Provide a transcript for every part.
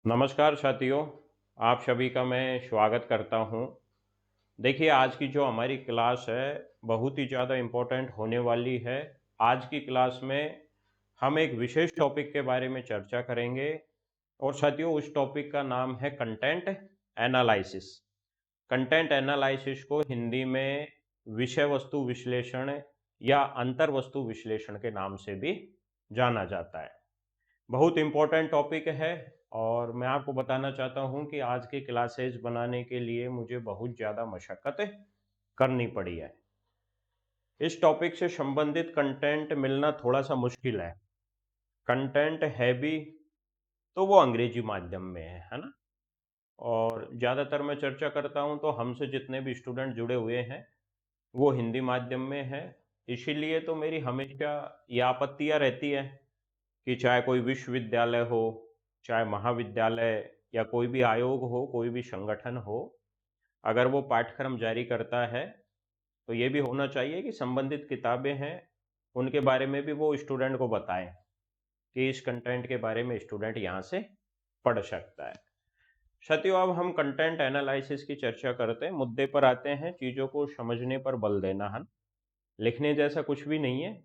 नमस्कार साथियों, आप सभी का मैं स्वागत करता हूँ। देखिए, आज की जो हमारी क्लास है, बहुत ही ज़्यादा इम्पोर्टेंट होने वाली है। आज की क्लास में हम एक विशेष टॉपिक के बारे में चर्चा करेंगे और साथियों उस टॉपिक का नाम है कंटेंट एनालिसिस। कंटेंट एनालिसिस को हिंदी में विषय वस्तु विश्लेषण या अंतर वस्तु विश्लेषण के नाम से भी जाना जाता है। बहुत इम्पोर्टेंट टॉपिक है और मैं आपको बताना चाहता हूँ कि आज की क्लासेज बनाने के लिए मुझे बहुत ज़्यादा मशक्क़त करनी पड़ी है। इस टॉपिक से संबंधित कंटेंट मिलना थोड़ा-सा मुश्किल है। कंटेंट है भी, तो वो अंग्रेजी माध्यम में है ना? और ज़्यादातर मैं चर्चा करता हूँ तो हमसे जितने भी स्टूडेंट जुड़े हुए हैं, वो हिंदी माध्यम में हैं। इसीलिए तो मेरी हमेशा ये आपत्तियाँ रहती है कि चाहे कोई विश्वविद्यालय हो, चाहे महाविद्यालय या कोई भी आयोग हो, कोई भी संगठन हो, अगर वो पाठ्यक्रम जारी करता है, तो ये भी होना चाहिए कि संबंधित किताबें हैं, उनके बारे में भी वो स्टूडेंट को बताएँ कि इस कंटेंट के बारे में स्टूडेंट यहाँ से पढ़ सकता है। साथियों, अब हम कंटेंट एनालिसिस की चर्चा करते हैं, मुद्दे पर आते हैं, चीज़ों को समझने पर बल देना है। लिखने जैसा कुछ भी नहीं है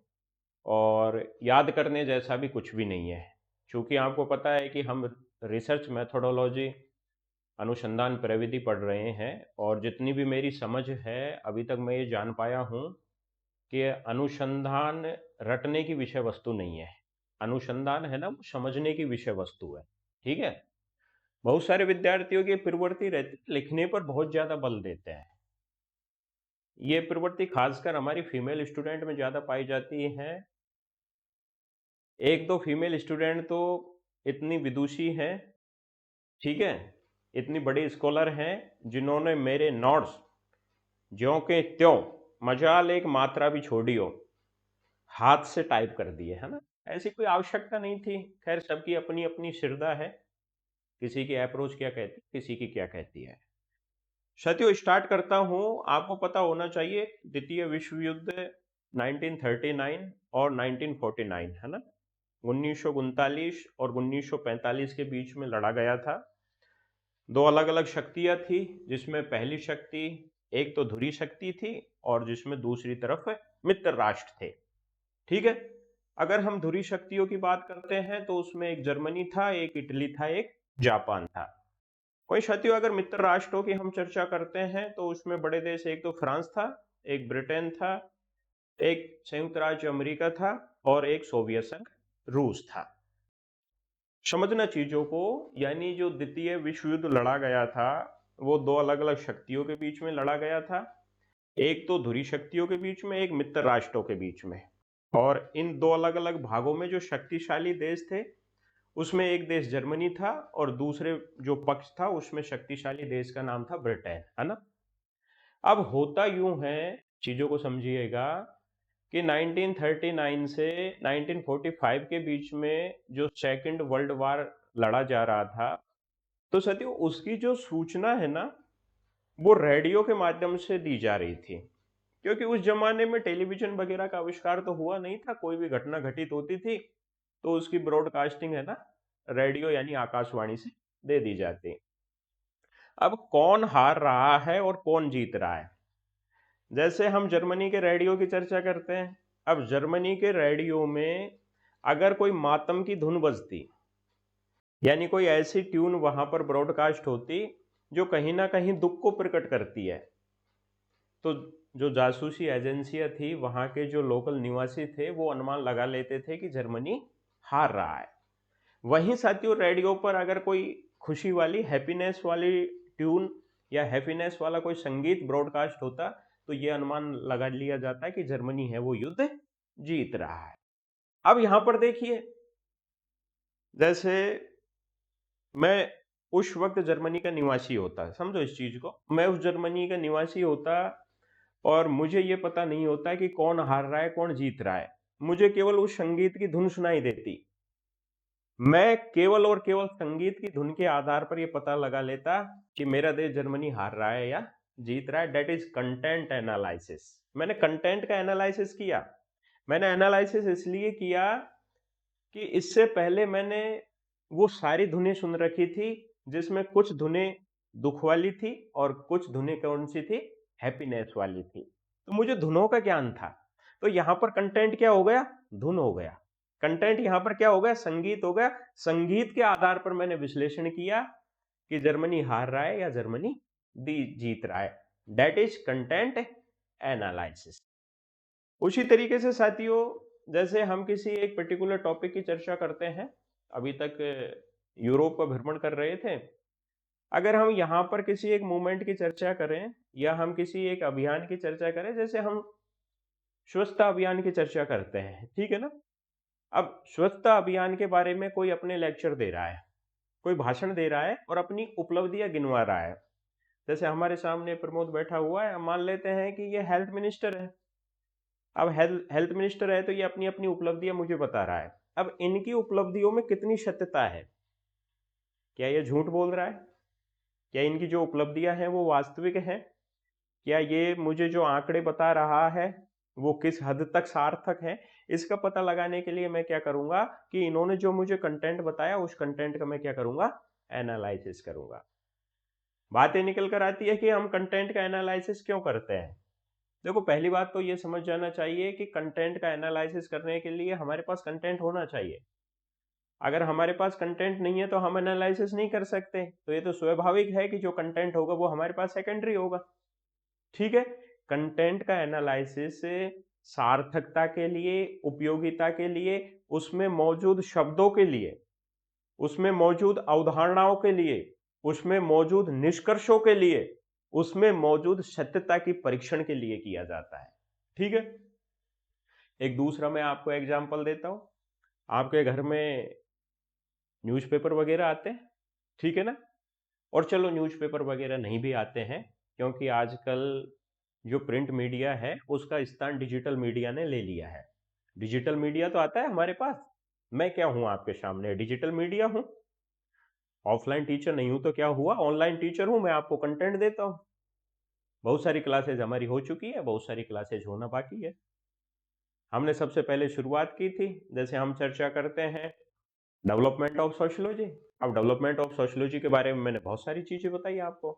और याद करने जैसा भी कुछ भी नहीं है। चूँकि आपको पता है कि हम रिसर्च मेथोडोलॉजी, अनुसंधान प्रविधि पढ़ रहे हैं और जितनी भी मेरी समझ है, अभी तक मैं ये जान पाया हूँ कि अनुसंधान रटने की विषय वस्तु नहीं है। अनुसंधान है ना, वो समझने की विषय वस्तु है, ठीक है? बहुत सारे विद्यार्थियों की प्रवृत्ति रहती है, लिखने पर बहुत ज़्यादा बल देते हैं। ये प्रवृत्ति खासकर हमारी फीमेल स्टूडेंट में ज़्यादा पाई जाती है। एक दो फीमेल स्टूडेंट तो इतनी विदुषी हैं, ठीक है? इतनी बड़ी स्कॉलर हैं, जिन्होंने मेरे नोट्स ज्यों के त्यों, मजाल एक मात्रा भी छोड़ियो, हाथ से टाइप कर दिए, है ना? ऐसी कोई आवश्यकता नहीं थी। खैर, सबकी अपनी-अपनी श्रद्धा है, किसी की अप्रोच क्या कहती, किसी की क्या कहती है। साथियों, स्टार्ट करता हूँ। आपको पता होना चाहिए, द्वितीय विश्व युद्ध 1939 और 1949, है ना? 1939 और 1945 के बीच में लड़ा गया था। दो अलग-अलग शक्तियाँ थी, जिसमें पहली शक्ति एक तो धुरी शक्ति थी और जिसमें दूसरी तरफ मित्र राष्ट्र थे, ठीक है? अगर हम धुरी शक्तियों की बात करते हैं तो उसमें एक जर्मनी था, एक इटली था, एक जापान था। वहीं साथियों, अगर मित्र राष्ट्रों की हम चर्चा करते हैं तो उसमें बड़े देश एक तो फ्रांस था, एक ब्रिटेन था, एक संयुक्त राज्य अमेरिका था और एक सोवियत संघ रूस था। समझना चीजों को, यानी जो द्वितीय विश्व युद्ध लड़ा गया था, वो दो अलग अलग शक्तियों के बीच में लड़ा गया था। एक तो धुरी शक्तियों के बीच में, एक मित्र राष्ट्रों के बीच में। और इन दो अलग अलग भागों में जो शक्तिशाली देश थे, उसमें एक देश जर्मनी था और दूसरे जो पक्ष था उसमें शक्तिशाली देश का नाम था ब्रिटेन, है ना? अब होता यूं है, चीजों को समझिएगा, कि 1939 से 1945 के बीच में जो सेकंड वर्ल्ड वार लड़ा जा रहा था, तो साथियों उसकी जो सूचना है ना, वो रेडियो के माध्यम से दी जा रही थी। क्योंकि उस जमाने में टेलीविजन वगैरह का आविष्कार तो हुआ नहीं था। कोई भी घटना घटित होती थी तो उसकी ब्रॉडकास्टिंग है ना, रेडियो यानी आकाशवाणी से दे दी जाती। अब कौन हार रहा है और कौन जीत रहा है? जैसे हम जर्मनी के रेडियो की चर्चा करते हैं। अब जर्मनी के रेडियो में अगर कोई मातम की धुन बजती, यानी कोई ऐसी ट्यून वहां पर ब्रॉडकास्ट होती जो कहीं ना कहीं दुख को प्रकट करती है, तो जो जासूसी एजेंसियां थी, वहां के जो लोकल निवासी थे, वो अनुमान लगा लेते थे कि जर्मनी हार रहा है। वहीं साथियों, रेडियो पर अगर कोई खुशी वाली, हैप्पीनेस वाली ट्यून या हैप्पीनेस वाला कोई संगीत ब्रॉडकास्ट होता, तो ये अनुमान लगा लिया जाता है कि जर्मनी है वो युद्ध जीत रहा है। अब यहां पर देखिए, जैसे मैं उस वक्त जर्मनी का निवासी होता, समझो इस चीज को, मैं उस जर्मनी का निवासी होता और मुझे ये पता नहीं होता कि कौन हार रहा है कौन जीत रहा है। मुझे केवल उस संगीत की धुन सुनाई देती। मैं केवल और केवल संगीत की धुन के आधार पर यह पता लगा लेता कि मेरा देश जर्मनी हार रहा है या जीत रहा है। That is content analysis. मैंने कंटेंट का एनालिसिस किया। मैंने एनालिसिस इसलिए किया कि इससे पहले मैंने वो सारी धुनें सुन रखी थी, जिसमें कुछ धुनें दुख वाली थी और कुछ धुनें कौन सी थी, हैप्पीनेस वाली थी। तो मुझे धुनों का ज्ञान था। तो यहां पर कंटेंट क्या हो गया, धुन हो गया। कंटेंट यहां पर क्या हो गया, संगीत हो गया। संगीत के आधार पर मैंने विश्लेषण किया कि जर्मनी हार रहा है या जर्मनी जीत रहा है। That is content analysis. उसी तरीके से साथियों, जैसे हम किसी एक पर्टिकुलर टॉपिक की चर्चा करते हैं, अभी तक यूरोप का भ्रमण कर रहे थे, अगर हम यहाँ पर किसी एक मूवमेंट की चर्चा करें या हम किसी एक अभियान की चर्चा करें, जैसे हम स्वच्छता अभियान की चर्चा करते हैं, ठीक है ना। अब स्वच्छता अभियान के बारे में कोई अपने लेक्चर दे रहा है, कोई भाषण दे रहा है और अपनी उपलब्धियां गिनवा रहा है। जैसे हमारे सामने प्रमोद बैठा हुआ है, हम मान लेते हैं कि ये हेल्थ मिनिस्टर है। अब हेल्थ मिनिस्टर है तो ये अपनी अपनी उपलब्धियां मुझे बता रहा है। अब इनकी उपलब्धियों में कितनी सत्यता है, क्या ये झूठ बोल रहा है, क्या इनकी जो उपलब्धियां हैं वो वास्तविक हैं, क्या ये मुझे जो आंकड़े बता रहा है वो किस हद तक सार्थक है। इसका पता लगाने के लिए मैं क्या करूंगा कि इन्होंने जो मुझे कंटेंट बताया उस कंटेंट का मैं क्या करूंगा, एनालिसिस करूंगा। बातें निकल कर आती है कि हम कंटेंट का एनालिसिस क्यों करते हैं। देखो, पहली बात तो ये समझ जाना चाहिए कि कंटेंट का एनालिसिस करने के लिए हमारे पास कंटेंट होना चाहिए। अगर हमारे पास कंटेंट नहीं है तो हम एनालिसिस नहीं कर सकते। तो ये तो स्वाभाविक है कि जो कंटेंट होगा वो हमारे पास सेकेंडरी होगा, ठीक है। कंटेंट का एनालिसिस सार्थकता के लिए, उपयोगिता के लिए, उसमें मौजूद शब्दों के लिए, उसमें मौजूद अवधारणाओं के लिए, उसमें मौजूद निष्कर्षों के लिए, उसमें मौजूद सत्यता की परीक्षण के लिए किया जाता है, ठीक है। एक दूसरा मैं आपको एग्जांपल देता हूं। आपके घर में न्यूज़पेपर वगैरह आते हैं, ठीक है ना। और चलो न्यूज़पेपर वगैरह नहीं भी आते हैं, क्योंकि आजकल जो प्रिंट मीडिया है उसका स्थान डिजिटल मीडिया ने ले लिया है। डिजिटल मीडिया तो आता है हमारे पास। मैं क्या हूं आपके सामने, डिजिटल मीडिया हूं। ऑफलाइन टीचर नहीं हूं तो क्या हुआ, ऑनलाइन टीचर हूं। मैं आपको कंटेंट देता हूं। बहुत सारी क्लासेज हमारी हो चुकी है, बहुत सारी क्लासेज होना बाकी है। हमने सबसे पहले शुरुआत की थी, जैसे हम चर्चा करते हैं डेवलपमेंट ऑफ सोशियोलॉजी। अब डेवलपमेंट ऑफ सोशियोलॉजी के बारे में मैंने बहुत सारी चीजें बताई आपको।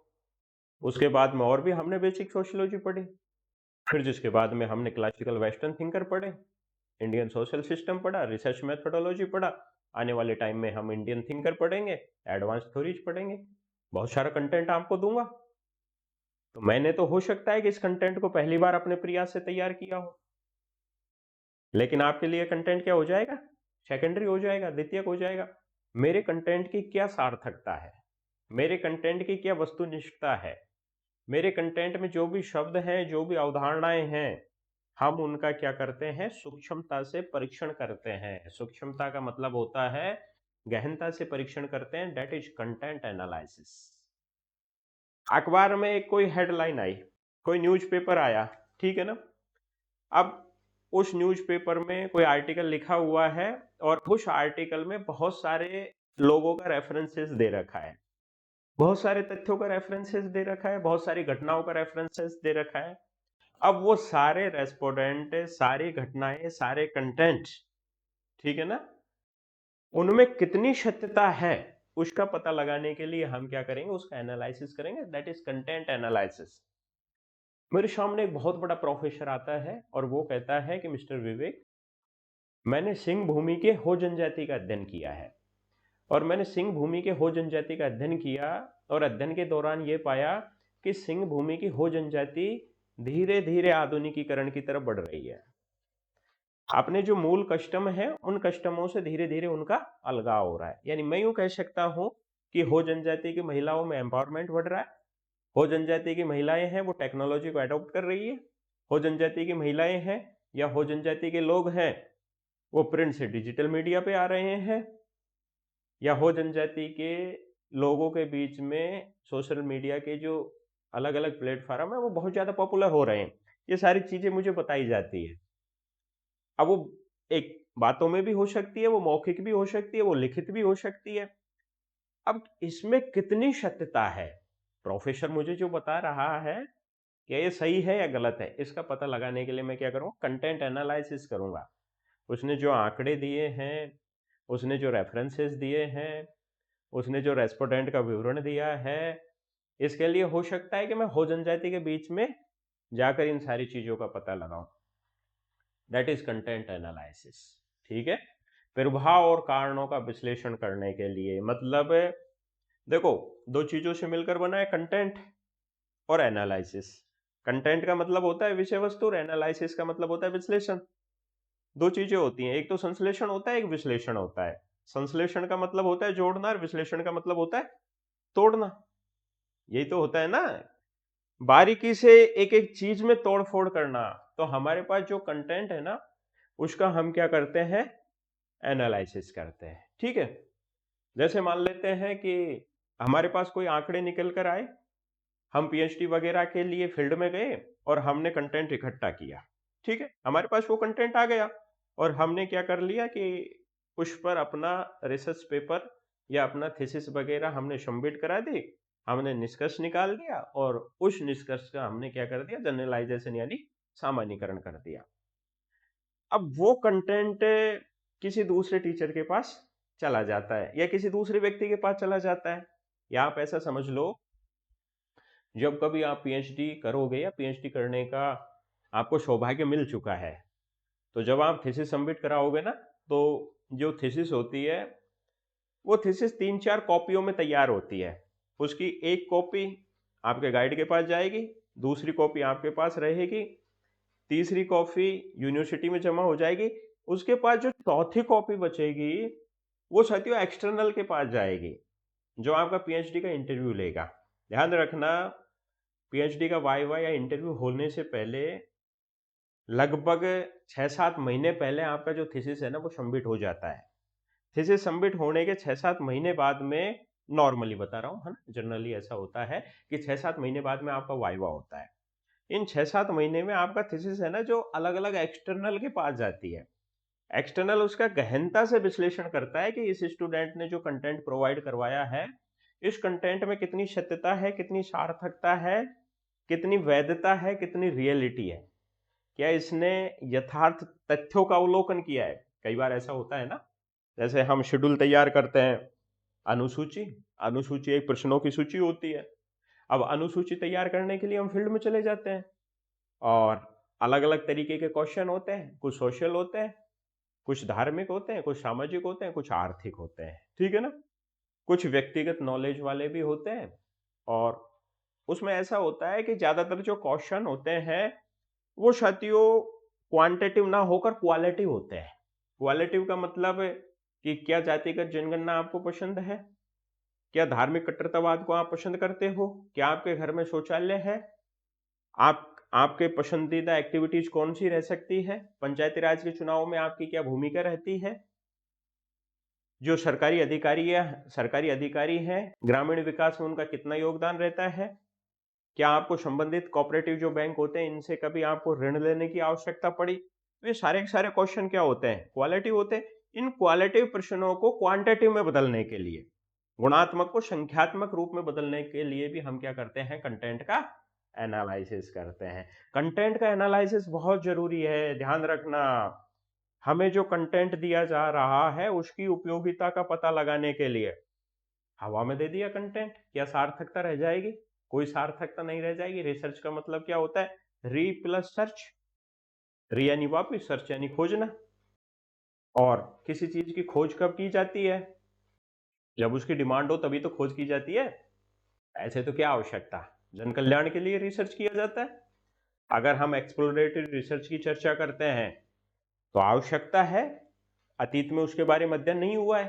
उसके बाद में और भी हमने बेसिक सोशियोलॉजी पढ़ी। फिर जिसके बाद में हमने क्लासिकल वेस्टर्न थिंकर पढ़े, इंडियन सोशल सिस्टम पढ़ा, रिसर्च मेथोडोलॉजी पढ़ा। आने वाले टाइम में हम इंडियन थिंकर पढ़ेंगे, एडवांस थ्योरीज पढ़ेंगे। बहुत सारा कंटेंट आपको दूंगा। तो मैंने तो हो सकता है कि इस कंटेंट को पहली बार अपने प्रयास से तैयार किया हो, लेकिन आपके लिए कंटेंट क्या हो जाएगा, सेकेंडरी हो जाएगा, द्वितीयक हो जाएगा। मेरे कंटेंट की क्या सार्थकता है, मेरे कंटेंट की क्या वस्तुनिष्ठता है, मेरे कंटेंट में जो भी शब्द हैं, जो भी अवधारणाएं हैं, हम उनका क्या करते हैं, सूक्ष्मता से परीक्षण करते हैं। सूक्ष्मता का मतलब होता है गहनता से परीक्षण करते हैं। That is content analysis. अखबार में एक कोई हेडलाइन आई, कोई न्यूज़पेपर आया, ठीक है ना। अब उस न्यूज़पेपर में कोई आर्टिकल लिखा हुआ है और उस आर्टिकल में बहुत सारे लोगों का रेफरेंसेस दे रखा है, बहुत सारे तथ्यों का रेफरेंसेस दे रखा है, बहुत सारी घटनाओं का रेफरेंसेस दे रखा है। अब वो सारे रेस्पोंडेंट, सारी घटनाएं, सारे कंटेंट, ठीक है ना, उनमें कितनी सत्यता है उसका पता लगाने के लिए हम क्या करेंगे, उसका एनालिसिस करेंगे। That is content analysis. मेरे सामने एक बहुत बड़ा प्रोफेसर आता है और वो कहता है कि मिस्टर विवेक, मैंने सिंह भूमि के हो जनजाति का अध्ययन किया है, और मैंने सिंह भूमि के हो जनजाति का अध्ययन किया और अध्ययन के दौरान ये पाया कि सिंह भूमि की हो जनजाति धीरे धीरे आधुनिकीकरण की तरफ बढ़ रही है। अपने जो मूल कस्टम है उन कस्टमों से धीरे धीरे उनका अलगाव हो रहा है। यानी मैं यूं कह सकता हूं कि हो जनजाति की महिलाओं में एम्पावरमेंट बढ़ रहा है। हो जनजाति की महिलाएं हैं वो टेक्नोलॉजी को अडॉप्ट कर रही है। हो जनजाति की महिलाएं हैं या हो जनजाति के लोग हैं वो प्रिंट से डिजिटल मीडिया पे आ रहे हैं, या हो जनजाति के लोगों के बीच में सोशल मीडिया के जो अलग अलग प्लेटफॉर्म है वो बहुत ज्यादा पॉपुलर हो रहे हैं। ये सारी चीजें मुझे बताई जाती है। अब वो एक बातों में भी हो सकती है, वो मौखिक भी हो सकती है, वो लिखित भी हो सकती है। अब इसमें कितनी सत्यता है, प्रोफेसर मुझे जो बता रहा है क्या ये सही है या गलत है, इसका पता लगाने के लिए मैं क्या करूंगा, कंटेंट एनालिसिस करूंगा। उसने जो आंकड़े दिए हैं, उसने जो रेफरेंसेस दिए हैं, उसने जो रेस्पोंडेंट का विवरण दिया है, इसके लिए हो सकता है कि मैं हो जनजाति के बीच में जाकर इन सारी चीजों का पता लगाऊं। That is content analysis. ठीक है। प्रभाव और कारणों का विश्लेषण करने के लिए, मतलब देखो, दो चीजों से मिलकर बना है कंटेंट और एनालिसिस। कंटेंट का मतलब होता है विषय वस्तु और एनालिसिस का मतलब होता है विश्लेषण। दो चीजें होती हैं, एक तो संश्लेषण होता है, एक विश्लेषण होता है। संश्लेषण का मतलब होता है जोड़ना और विश्लेषण का मतलब होता है तोड़ना। यही तो होता है ना, बारीकी से एक एक चीज में तोड़ फोड़ करना। तो हमारे पास जो कंटेंट है ना, उसका हम क्या करते हैं, एनालिसिस करते हैं। ठीक है। जैसे मान लेते हैं कि हमारे पास कोई आंकड़े निकल कर आए, हम पीएचडी वगैरह के लिए फील्ड में गए और हमने कंटेंट इकट्ठा किया। ठीक है, हमारे पास वो कंटेंट आ गया और हमने क्या कर लिया कि उस पर अपना रिसर्च पेपर या अपना थीसिस वगैरह हमने सबमिट करा दी, हमने निष्कर्ष निकाल दिया और उस निष्कर्ष का हमने क्या कर दिया, जनरलाइजेशन यानी सामान्यीकरण कर दिया। अब वो कंटेंट किसी दूसरे टीचर के पास चला जाता है या किसी दूसरे व्यक्ति के पास चला जाता है। या आप ऐसा समझ लो, जब कभी आप पीएचडी करोगे या पीएचडी करने का आपको सौभाग्य मिल चुका है, तो जब आप थीसिस सबमिट कराओगे ना, तो जो थीसिस होती है वो थीसिस 3-4 कॉपियों में तैयार होती है। उसकी एक कॉपी आपके गाइड के पास जाएगी, दूसरी कॉपी आपके पास रहेगी, तीसरी कॉपी यूनिवर्सिटी में जमा हो जाएगी। उसके पास जो चौथी कॉपी बचेगी वो साथियों एक्सटर्नल के पास जाएगी, जो आपका पीएचडी का इंटरव्यू लेगा। ध्यान रखना, पीएचडी का वाइवा या इंटरव्यू होने से पहले लगभग 6-7 महीने पहले आपका जो थीसिस है ना वो सबमिट हो जाता है। थीसिस सबमिट होने के 6-7 महीने बाद में, नॉर्मली बता रहा हूँ, है ना, जनरली ऐसा होता है कि 6-7 महीने बाद में आपका वाइवा होता है। इन 6-7 महीने में आपका थीसिस है ना जो अलग-अलग एक्सटर्नल के पास जाती है। एक्सटर्नल उसका गहनता से विश्लेषण करता है कि इस स्टूडेंट ने जो कंटेंट प्रोवाइड करवाया है, इस कंटेंट में कितनी सत्यता है, कितनी सार्थकता है, कितनी वैधता है, कितनी रियलिटी है। क्या इसने यथार्थ तथ्यों का अवलोकन किया है। कई बार ऐसा होता है ना, जैसे हम शेड्यूल तैयार करते हैं, अनुसूची, अनुसूची एक प्रश्नों की सूची होती है। अब अनुसूची तैयार करने के लिए हम फील्ड में चले जाते हैं और अलग अलग तरीके के क्वेश्चन होते हैं, कुछ सोशल होते हैं, कुछ धार्मिक होते हैं, कुछ सामाजिक होते हैं, कुछ आर्थिक होते हैं। ठीक है ना, कुछ व्यक्तिगत नॉलेज वाले भी होते हैं। और उसमें ऐसा होता है कि ज्यादातर जो क्वेश्चन होते हैं वो साथियों क्वांटिटिव ना होकर क्वालिटिव होते हैं। क्वालिटिव का मतलब है कि क्या जातिगत जनगणना आपको पसंद है, क्या धार्मिक कट्टरतावाद को आप पसंद करते हो, क्या आपके घर में शौचालय है, आप आपके पसंदीदा एक्टिविटीज कौन सी रह सकती है, पंचायती राज के चुनाव में आपकी क्या भूमिका रहती है, जो सरकारी अधिकारी हैं ग्रामीण विकास में उनका कितना योगदान रहता है, क्या आपको संबंधित कोऑपरेटिव जो बैंक होते हैं इनसे कभी आपको ऋण लेने की आवश्यकता पड़ी। तो ये सारे के सारे क्वेश्चन क्या होते हैं, क्वालिटिव होते हैं। इन क्वालिटिव प्रश्नों को क्वांटिटिव में बदलने के लिए, गुणात्मक को संख्यात्मक रूप में बदलने के लिए भी हम क्या करते हैं, कंटेंट का एनालिसिस करते हैं। कंटेंट का एनालिसिस बहुत जरूरी है। ध्यान रखना, हमें जो कंटेंट दिया जा रहा है उसकी उपयोगिता का पता लगाने के लिए हवा में दे दिया कंटेंट, क्या सार्थकता रह जाएगी? कोई सार्थकता नहीं रह जाएगी। रिसर्च का मतलब क्या होता है, री प्लस सर्च। री यानी वापिस, सर्च यानी खोजना। और किसी चीज की खोज कब की जाती है, जब उसकी डिमांड हो तभी तो खोज की जाती है। ऐसे तो क्या आवश्यकता, जन कल्याण के लिए रिसर्च किया जाता है। अगर हम एक्सप्लोरेटरी रिसर्च की चर्चा करते हैं तो आवश्यकता है, अतीत में उसके बारे में अध्ययन नहीं हुआ है।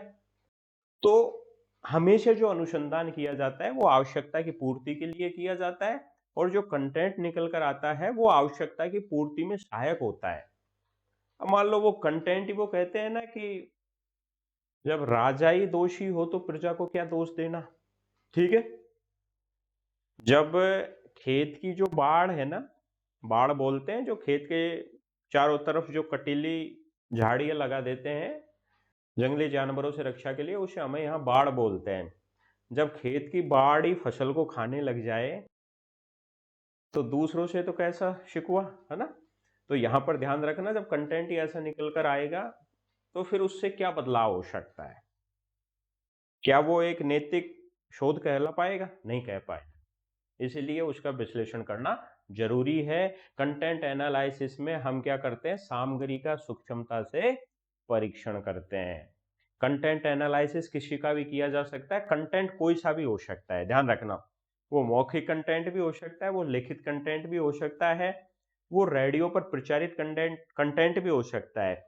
तो हमेशा जो अनुसंधान किया जाता है वो आवश्यकता की पूर्ति के लिए किया जाता है, और जो कंटेंट निकल कर आता है वो आवश्यकता की पूर्ति में सहायक होता है। अब मान लो वो कंटेंट ही, वो कहते हैं ना कि जब राजा ही दोषी हो तो प्रजा को क्या दोष देना। ठीक है, जब खेत की जो बाढ़ है ना, बाढ़ बोलते हैं जो खेत के चारों तरफ जो कटीली झाड़ियां लगा देते हैं जंगली जानवरों से रक्षा के लिए, उसे हमें यहाँ बाढ़ बोलते हैं। जब खेत की बाढ़ ही फसल को खाने लग जाए तो दूसरों से तो कैसा शिकवा, है ना। तो यहाँ पर ध्यान रखना, जब कंटेंट ही ऐसा निकल कर आएगा तो फिर उससे क्या बदलाव हो सकता है? क्या वो एक नैतिक शोध कहला पाएगा? नहीं कह पाएगा। इसीलिए उसका विश्लेषण करना जरूरी है। कंटेंट एनालिसिस में हम क्या करते हैं? सामग्री का सूक्ष्मता से परीक्षण करते हैं। कंटेंट एनालिसिस किसी का भी किया जा सकता है। कंटेंट कोई सा भी हो सकता है, ध्यान रखना। वो मौखिक कंटेंट भी हो सकता है, वो लिखित कंटेंट भी हो सकता है, वो रेडियो पर प्रचारित कंटेंट कंटेंट भी हो सकता है,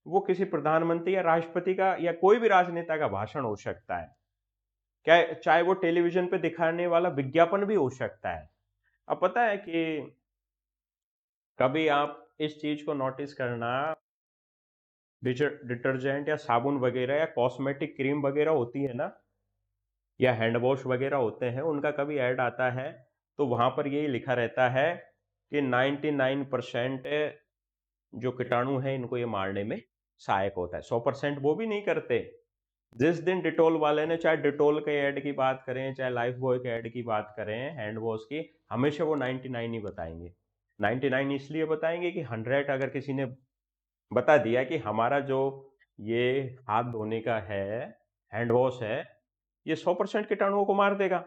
वो किसी प्रधानमंत्री या राष्ट्रपति का या कोई भी राजनेता का भाषण हो सकता है, क्या चाहे वो टेलीविजन पे दिखाने वाला विज्ञापन भी हो सकता है। अब पता है कि कभी आप इस चीज को नोटिस करना, डिटर्जेंट या साबुन वगैरह या कॉस्मेटिक क्रीम वगैरह होती है ना, या हैंड वॉश वगैरह होते हैं, उनका कभी ऐड आता है तो वहां पर यही लिखा रहता है कि 99% जो कीटाणु है इनको ये मारने में सहायक होता है। 100% वो भी नहीं करते। जिस दिन डिटोल वाले ने, चाहे डिटोल के ऐड की बात करें, चाहे लाइफ बॉय के ऐड की बात करें, हैंड वॉश की, हमेशा वो 99 ही बताएंगे। 99 इसलिए बताएंगे कि 100 अगर किसी ने बता दिया कि हमारा जो ये हाथ धोने का है, हैंड वॉश है, ये 100% कीटाणुओं को मार देगा।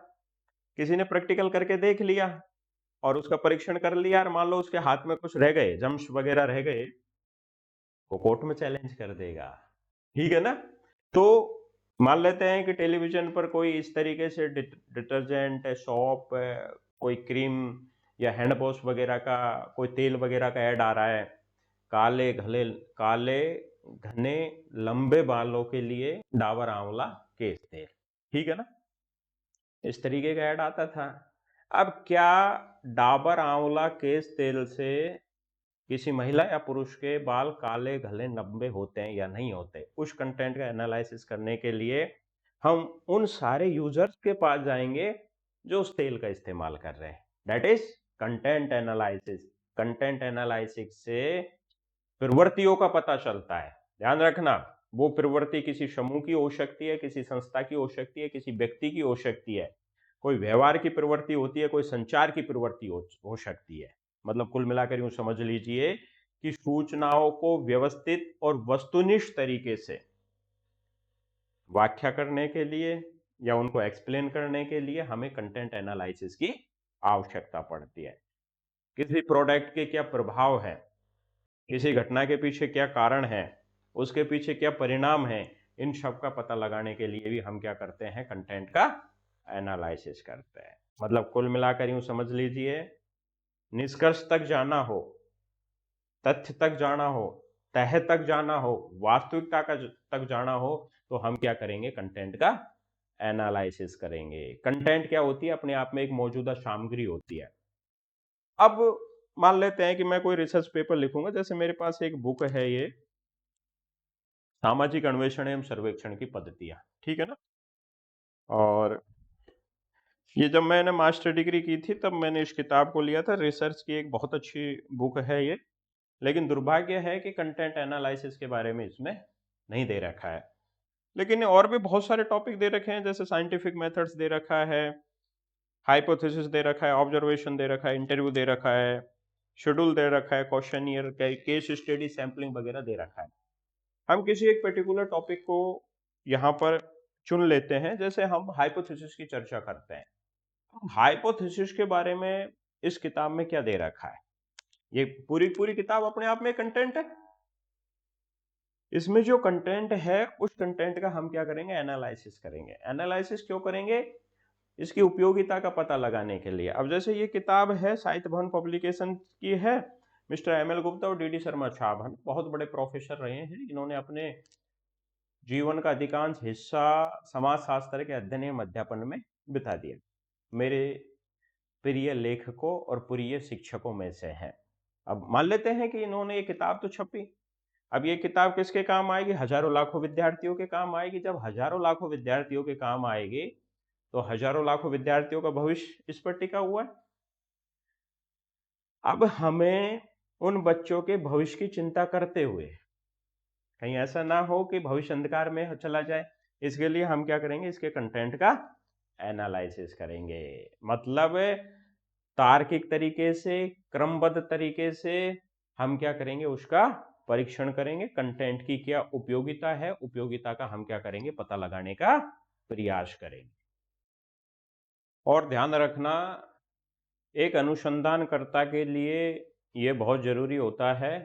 किसी ने प्रैक्टिकल करके देख लिया और उसका परीक्षण कर लिया और मान लो उसके हाथ में कुछ रह गए, जम्स वगैरह रह गए, वो कोर्ट में चैलेंज कर देगा। ठीक है ना? तो मान लेते हैं कि टेलीविजन पर कोई इस तरीके से डिटर्जेंट, सॉप, कोई क्रीम या हैंड वॉश वगैरह का, कोई तेल वगैरह का ऐड आ रहा है, काले घने लंबे बालों के लिए डाबर आंवला केश तेल, ठीक है ना? इस तरीके का ऐड आता था। अब क्या डाबर आंवला केश तेल से किसी महिला या पुरुष के बाल काले घने लंबे होते हैं या नहीं होते? उस कंटेंट का एनालिसिस करने के लिए हम उन सारे यूजर्स के पास जाएंगे जो उस तेल का इस्तेमाल कर रहे हैं। That is content analysis. Content analysis से प्रवृत्तियों का पता चलता है। ध्यान रखना, वो प्रवृत्ति किसी समूह की हो सकती है, किसी संस्था की हो सकती है, किसी व्यक्ति की हो सकती है, कोई व्यवहार की प्रवृत्ति होती है, कोई संचार की प्रवृत्ति हो सकती है। मतलब कुल मिलाकर यूं समझ लीजिए कि सूचनाओं को व्यवस्थित और वस्तुनिष्ठ तरीके से व्याख्या करने के लिए या उनको एक्सप्लेन करने के लिए हमें कंटेंट एनालिसिस की आवश्यकता पड़ती है। किसी प्रोडक्ट के क्या प्रभाव है, किसी घटना के पीछे क्या कारण है, उसके पीछे क्या परिणाम है, इन सब का पता लगाने के लिए भी हम क्या करते हैं? कंटेंट का एनालिसिस करते हैं। मतलब कुल मिलाकर यूं समझ लीजिए, निष्कर्ष तक जाना हो, तथ्य तक जाना हो, तह तक जाना हो, वास्तविकता का तक जाना हो, तो हम क्या करेंगे? कंटेंट का एनालिसिस करेंगे। कंटेंट क्या होती है? अपने आप में एक मौजूदा सामग्री होती है। अब मान लेते हैं कि मैं कोई रिसर्च पेपर लिखूंगा, जैसे मेरे पास एक बुक है, ये सामाजिक अन्वेषण एवं सर्वेक्षण की पद्धतियां, ठीक है ना? और ये जब मैंने मास्टर डिग्री की थी तब मैंने इस किताब को लिया था। रिसर्च की एक बहुत अच्छी बुक है ये, लेकिन दुर्भाग्य है कि कंटेंट एनालिसिस के बारे में इसमें नहीं दे रखा है। लेकिन और भी बहुत सारे टॉपिक दे रखे हैं, जैसे साइंटिफिक मेथड्स दे रखा है, हाइपोथेसिस दे रखा है, ऑब्जर्वेशन दे रखा है, इंटरव्यू दे रखा है, शेड्यूल दे रखा है, क्वेश्चनियर, केस स्टडी, सैम्पलिंग वगैरह दे रखा है। हम किसी एक पर्टिकुलर टॉपिक को यहाँ पर चुन लेते हैं। जैसे हम हाइपोथेसिस की चर्चा करते हैं, हाइपोथेसिस के बारे में इस किताब में क्या दे रखा है? ये पूरी पूरी किताब अपने आप में कंटेंट है। इसमें जो कंटेंट है उस कंटेंट का हम क्या करेंगे? एनालिसिस करेंगे। एनालिसिस क्यों करेंगे? इसकी उपयोगिता का पता लगाने के लिए। अब जैसे ये किताब है, साहित्य भवन पब्लिकेशन की है, मिस्टर एम.एल. गुप्ता और डी.डी. शर्मा छाप बहुत बड़े प्रोफेसर रहे हैं। इन्होंने अपने जीवन का अधिकांश हिस्सा समाज शास्त्र के अध्ययन एवं अध्यापन में बिता दिया। मेरे प्रिय लेखकों और प्रिय शिक्षकों में से हैं। अब मान लेते हैं कि इन्होंने ये किताब तो छपी। अब ये किताब किसके काम आएगी? हजारों लाखों विद्यार्थियों के काम आएगी। जब हजारों लाखों विद्यार्थियों के काम आएगी तो हजारों लाखों विद्यार्थियों का भविष्य इस पर टिका हुआ है। अब हमें उन बच्चों के भविष्य की चिंता करते हुए कहीं ऐसा ना हो कि भविष्य अंधकार में चला जाए, इसके लिए हम क्या करेंगे? इसके कंटेंट का एनालिसिस करेंगे। मतलब तार्किक तरीके से, क्रमबद्ध तरीके से हम क्या करेंगे? उसका परीक्षण करेंगे, कंटेंट की क्या उपयोगिता है, उपयोगिता का हम क्या करेंगे, पता लगाने का प्रयास करेंगे। और ध्यान रखना, एक अनुसंधानकर्ता के लिए ये बहुत जरूरी होता है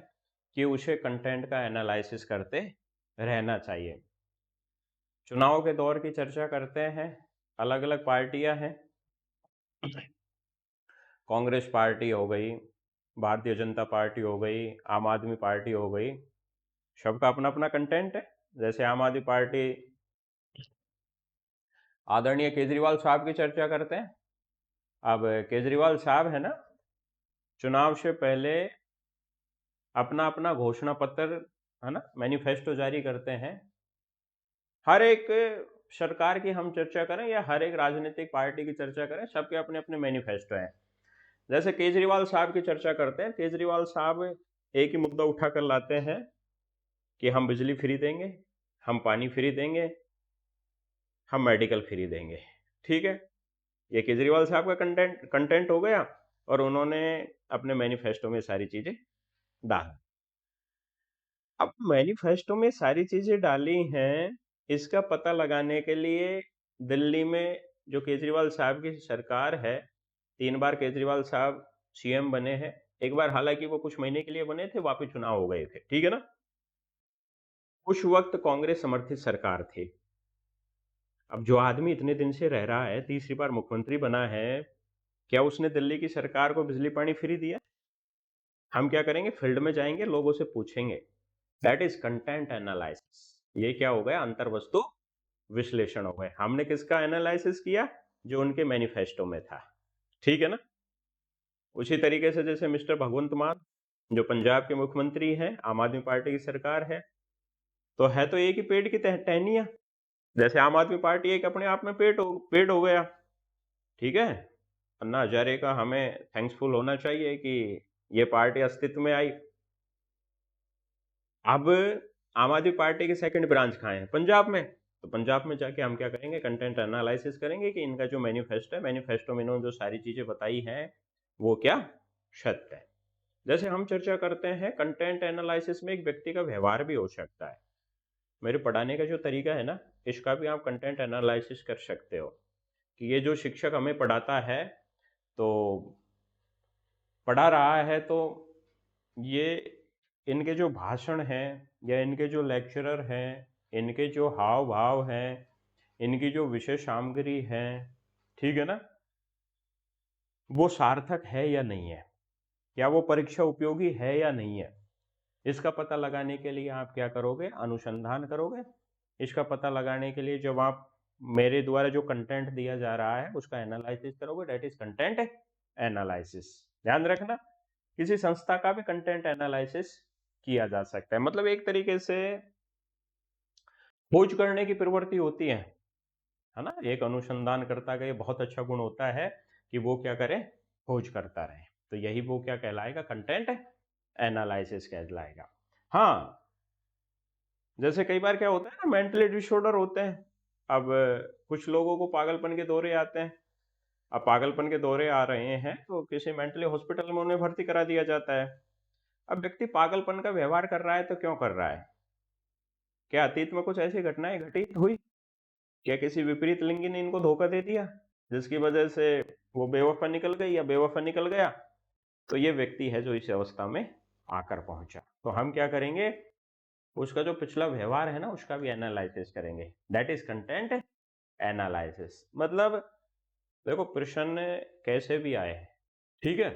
कि उसे कंटेंट का एनालिसिस करते रहना चाहिए। चुनाव के दौर की चर्चा करते हैं, अलग अलग पार्टियां हैं, कांग्रेस पार्टी हो गई, भारतीय जनता पार्टी हो गई, आम आदमी पार्टी हो गई, सबका अपना अपना कंटेंट है। जैसे आम आदमी पार्टी आदरणीय केजरीवाल साहब की चर्चा करते हैं। अब केजरीवाल साहब है ना, चुनाव से पहले अपना अपना घोषणा पत्र है ना, मैनिफेस्टो जारी करते हैं। हर एक सरकार की हम चर्चा करें या हर एक राजनीतिक पार्टी की चर्चा करें, सबके अपने अपने मैनिफेस्टो हैं। जैसे केजरीवाल साहब की चर्चा करते हैं, केजरीवाल साहब एक ही मुद्दा उठाकर लाते हैं कि हम बिजली फ्री देंगे, हम पानी फ्री देंगे, हम मेडिकल फ्री देंगे। ठीक है, ये केजरीवाल साहब का कंटेंट कंटेंट हो गया और उन्होंने अपने मैनिफेस्टो में सारी चीजें डाल। अब मैनिफेस्टो में सारी चीजें डाली हैं, इसका पता लगाने के लिए दिल्ली में जो केजरीवाल साहब की सरकार है, 3 बार केजरीवाल साहब सीएम बने हैं। एक बार हालांकि वो कुछ महीने के लिए बने थे, वापस चुनाव हो गए थे, ठीक है ना। उस वक्त कांग्रेस समर्थित सरकार थी। अब जो आदमी इतने दिन से रह रहा है, तीसरी बार मुख्यमंत्री बना है, क्या उसने दिल्ली की सरकार को बिजली पानी फ्री दिया? हम क्या करेंगे, फील्ड में जाएंगे, लोगों से पूछेंगे। That is content analysis. ये क्या हो गया, अंतर वस्तु विश्लेषण हो गए। हमने किसका एनालिसिस किया, जो उनके मैनिफेस्टो में था, ठीक है ना। उसी तरीके से जैसे मिस्टर भगवंत मान जो पंजाब के मुख्यमंत्री हैं, आम आदमी पार्टी की सरकार है, तो है तो एक ही पेड़ की टहनियां। जैसे आम आदमी पार्टी एक अपने आप में पेड़ हो गया, ठीक है। अन्ना हजारे का हमें थैंक्सफुल होना चाहिए कि ये पार्टी अस्तित्व में आई। अब आम आदमी पार्टी की सेकंड ब्रांच कहाँ है, पंजाब में। तो पंजाब में जाके हम क्या करेंगे, कंटेंट एनालिसिस करेंगे कि इनका जो मैनिफेस्टो है, मैनिफेस्टो में इन्होंने जो सारी चीजें बताई हैं वो क्या सत्य है। जैसे हम चर्चा करते हैं कंटेंट एनालिसिस में, एक व्यक्ति का व्यवहार भी हो सकता है। मेरे पढ़ाने का जो तरीका है ना, इसका भी आप कंटेंट एनालिसिस कर सकते हो कि ये जो शिक्षक हमें पढ़ाता है, तो पढ़ा रहा है, तो ये इनके जो भाषण हैं या इनके जो लेक्चरर हैं, इनके जो हाव भाव हैं, इनकी जो विषय सामग्री है, ठीक है ना, वो सार्थक है या नहीं है, क्या वो परीक्षा उपयोगी है या नहीं है। इसका पता लगाने के लिए आप क्या करोगे, अनुसंधान करोगे। इसका पता लगाने के लिए जब आप मेरे द्वारा जो कंटेंट दिया जा रहा है उसका एनालिसिस करोगे, दैट इज कंटेंट एनालिसिस। ध्यान रखना, किसी संस्था का भी कंटेंट एनालिसिस किया जा सकता है। मतलब एक तरीके से खोज करने की प्रवृत्ति होती है ना। एक अनुसंधानकर्ता का ये बहुत अच्छा गुण होता है कि वो क्या करे, खोज करता रहे। तो यही वो क्या कहलाएगा, कंटेंट एनालिसिस कहलाएगा। हाँ, जैसे कई बार क्या होता है ना, मेंटली डिसऑर्डर होते हैं। अब कुछ लोगों को पागलपन के दौरे आते हैं। अब पागलपन के दौरे आ रहे हैं तो किसी मेंटली हॉस्पिटल में उन्हें भर्ती करा दिया जाता है। अब व्यक्ति पागलपन का व्यवहार कर रहा है तो क्यों कर रहा है, क्या अतीत में कुछ ऐसी घटनाएं घटित हुई, क्या किसी विपरीत लिंगी ने इनको धोखा दे दिया जिसकी वजह से वो बेवफा निकल गई या बेवफा निकल गया। तो ये व्यक्ति है जो इस अवस्था में आकर पहुंचा। तो हम क्या करेंगे, उसका जो पिछला व्यवहार है ना, उसका भी एनालिसिस करेंगे। That is content analysis. मतलब देखो, प्रश्न कैसे भी आए, ठीक है,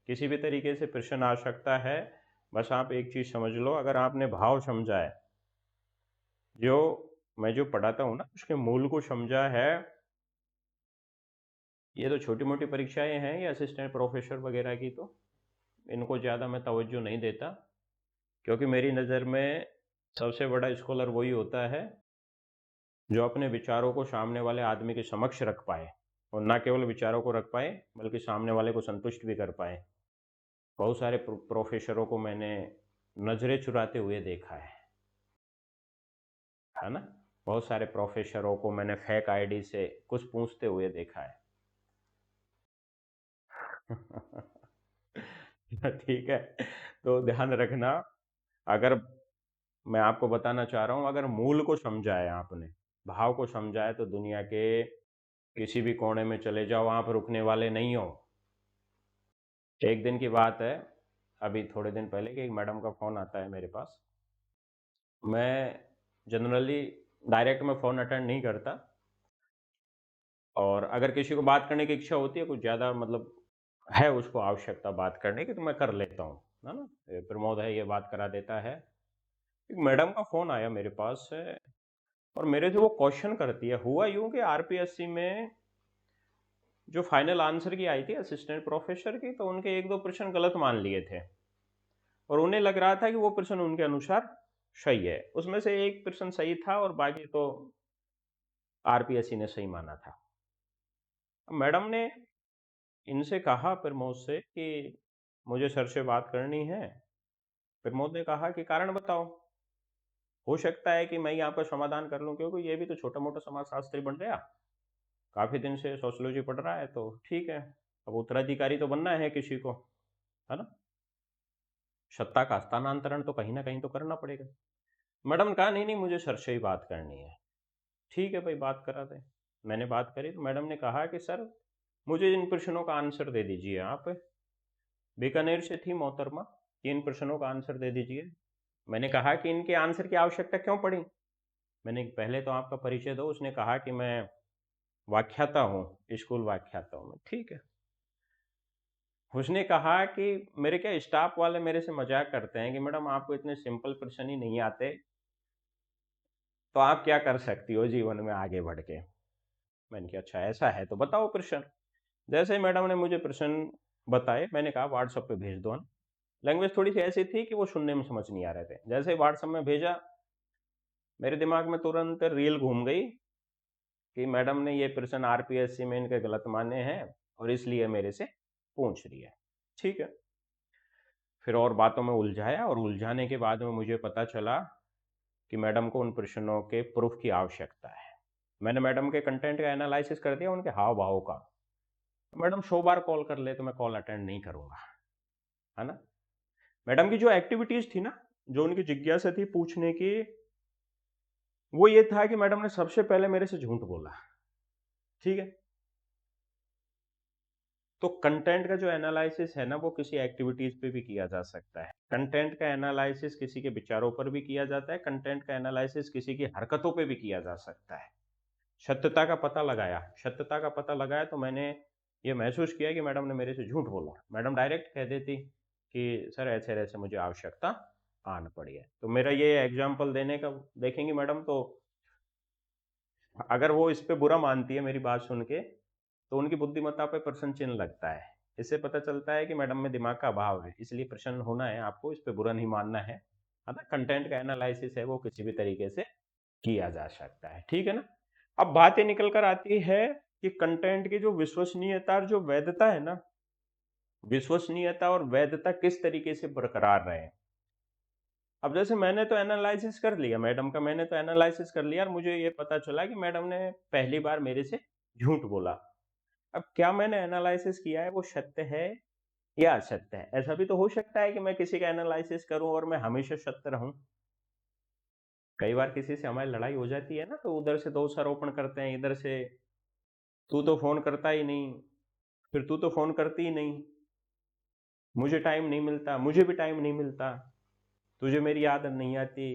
किसी भी तरीके से प्रश्न आ सकता है। बस आप एक चीज समझ लो, अगर आपने भाव समझा है, जो मैं जो पढ़ाता हूं ना उसके मूल को समझा है। ये तो छोटी मोटी परीक्षाएं हैं, ये असिस्टेंट प्रोफेसर वगैरह की, तो इनको ज़्यादा मैं तवज्जो नहीं देता, क्योंकि मेरी नज़र में सबसे बड़ा स्कॉलर वही होता है जो अपने विचारों को सामने वाले आदमी के समक्ष रख पाए, और ना केवल विचारों को रख पाए बल्कि सामने वाले को संतुष्ट भी कर पाए। बहुत सारे प्रोफेसरों को मैंने नज़रें चुराते हुए देखा है ना। बहुत सारे प्रोफेसरों को मैंने फेक आईडी से कुछ पूछते हुए देखा है। ठीक है, तो ध्यान रखना, अगर मैं आपको बताना चाह रहा हूँ, अगर मूल को समझा है आपने, भाव को समझा है, तो दुनिया के किसी भी कोने में चले जाओ, आप रुकने वाले नहीं हो। एक दिन की बात है, अभी थोड़े दिन पहले, कि एक मैडम का फ़ोन आता है मेरे पास। मैं जनरली डायरेक्ट में फ़ोन अटेंड नहीं करता, और अगर किसी को बात करने की इच्छा होती है, कुछ ज़्यादा मतलब है उसको आवश्यकता बात करने की, तो मैं कर लेता हूँ, है ना? प्रमोद है, ये बात करा देता है। एक मैडम का फ़ोन आया मेरे पास है, और मेरे से वो क्वेश्चन करती है। हुआ यूँ कि आरपीएससी में जो फाइनल आंसर की आई थी असिस्टेंट प्रोफेसर की, तो उनके 1-2 प्रश्न गलत मान लिए थे, और उन्हें लग रहा था कि वो प्रश्न उनके अनुसार सही है। उसमें से एक प्रश्न सही था और बाकी तो आरपीएससी ने सही माना था। मैडम ने इनसे कहा, प्रमोद से, कि मुझे सर से बात करनी है। प्रमोद ने कहा कि कारण बताओ, हो सकता है कि मैं यहाँ पर समाधान कर लूँ, क्योंकि ये भी तो छोटा मोटा समाजशास्त्री बन गया, काफ़ी दिन से सोशियोलॉजी पढ़ रहा है, तो ठीक है। अब उत्तराधिकारी तो बनना है किसी को, है ना? सत्ता का हस्तांतरण तो कहीं ना कहीं तो करना पड़ेगा। मैडम ने कहा, नहीं नहीं, मुझे सर से ही बात करनी है। ठीक है भाई, बात करा दें। मैंने बात करी, तो मैडम ने कहा कि सर, मुझे इन प्रश्नों का आंसर दे दीजिए आप। बीकानेर से थी मोहतरमा, 3 प्रश्नों का आंसर दे दीजिए। मैंने कहा कि इनके आंसर की आवश्यकता क्यों पड़ी? मैंने पहले तो आपका परिचय दो। उसने कहा कि मैं व्याख्याता हूँ, स्कूल व्याख्याता हूँ। ठीक है। उसने कहा कि मेरे क्या स्टाफ वाले मेरे से मजाक करते हैं कि मैडम, आपको इतने सिंपल प्रश्न ही नहीं आते, तो आप क्या कर सकती हो जीवन में आगे बढ़ के? मैंने कहा, अच्छा ऐसा है तो बताओ प्रश्न। जैसे ही मैडम ने मुझे प्रश्न बताए, मैंने कहा व्हाट्सएप पे भेज दो। लैंग्वेज थोड़ी सी ऐसी थी कि वो सुनने में समझ नहीं आ रहे थे। जैसे ही व्हाट्सएप में भेजा, मेरे दिमाग में तुरंत रील घूम गई कि मैडम ने ये प्रश्न आरपीएससी में इनके गलत माने हैं, और इसलिए मेरे से पूछ रही है। ठीक है। फिर और बातों में उलझाया, और उलझाने के बाद में मुझे पता चला कि मैडम को उन प्रश्नों के प्रूफ की आवश्यकता है। मैंने मैडम के कंटेंट का एनालिसिस कर दिया, उनके हाव भाव का। मैडम 100 बार कॉल कर ले तो मैं कॉल अटेंड नहीं करूंगा, है ना? मैडम की जो एक्टिविटीज थी ना, जो उनकी जिज्ञासा थी पूछने की, वो ये था कि मैडम ने सबसे पहले मेरे से झूठ बोला। ठीक है। तो कंटेंट का जो एनालिसिस है ना, वो किसी एक्टिविटीज पे भी किया जा सकता है। कंटेंट का एनालिसिस किसी के विचारों पर भी किया जाता है। कंटेंट का एनालिसिस किसी की हरकतों पे भी किया जा सकता है। सत्यता का पता लगाया, सत्यता का पता लगाया, तो मैंने ये महसूस किया कि मैडम ने मेरे से झूठ बोला। मैडम डायरेक्ट कह देती कि सर, ऐसे ऐसे मुझे आवश्यकता आन पड़ी है। तो मेरा ये एग्जाम्पल देने का, देखेंगी मैडम, तो अगर वो इस पे बुरा मानती है मेरी बात सुन के, तो उनकी बुद्धिमत्ता पे प्रश्न चिन्ह लगता है। इससे पता चलता है कि मैडम में दिमाग का अभाव है, इसलिए प्रश्न होना है, आपको इस पे बुरा नहीं मानना है ना? कंटेंट का एनालिसिस है वो किसी भी तरीके से किया जा सकता है। ठीक है ना? अब बात ये निकल कर आती है कि कंटेंट की जो विश्वसनीयता और जो वैधता है ना, विश्वसनीयता और वैधता किस तरीके से बरकरार रहे। अब जैसे मैंने तो एनालिसिस कर लिया मैडम का, मैंने तो एनालिसिस कर लिया, और मुझे ये पता चला कि मैडम ने पहली बार मेरे से झूठ बोला। अब क्या मैंने एनालिसिस किया है वो सत्य है या असत्य है? ऐसा भी तो हो सकता है कि मैं किसी का एनालिसिस करूं और मैं हमेशा सत्य रहूं। कई बार किसी से हमारी लड़ाई हो जाती है ना, तो उधर से दोष आरोपण करते हैं, इधर से तू तो फोन करता ही नहीं, फिर तू तो फोन करती ही नहीं, मुझे टाइम नहीं मिलता, मुझे भी टाइम नहीं मिलता, तुझे मेरी आदत नहीं आती,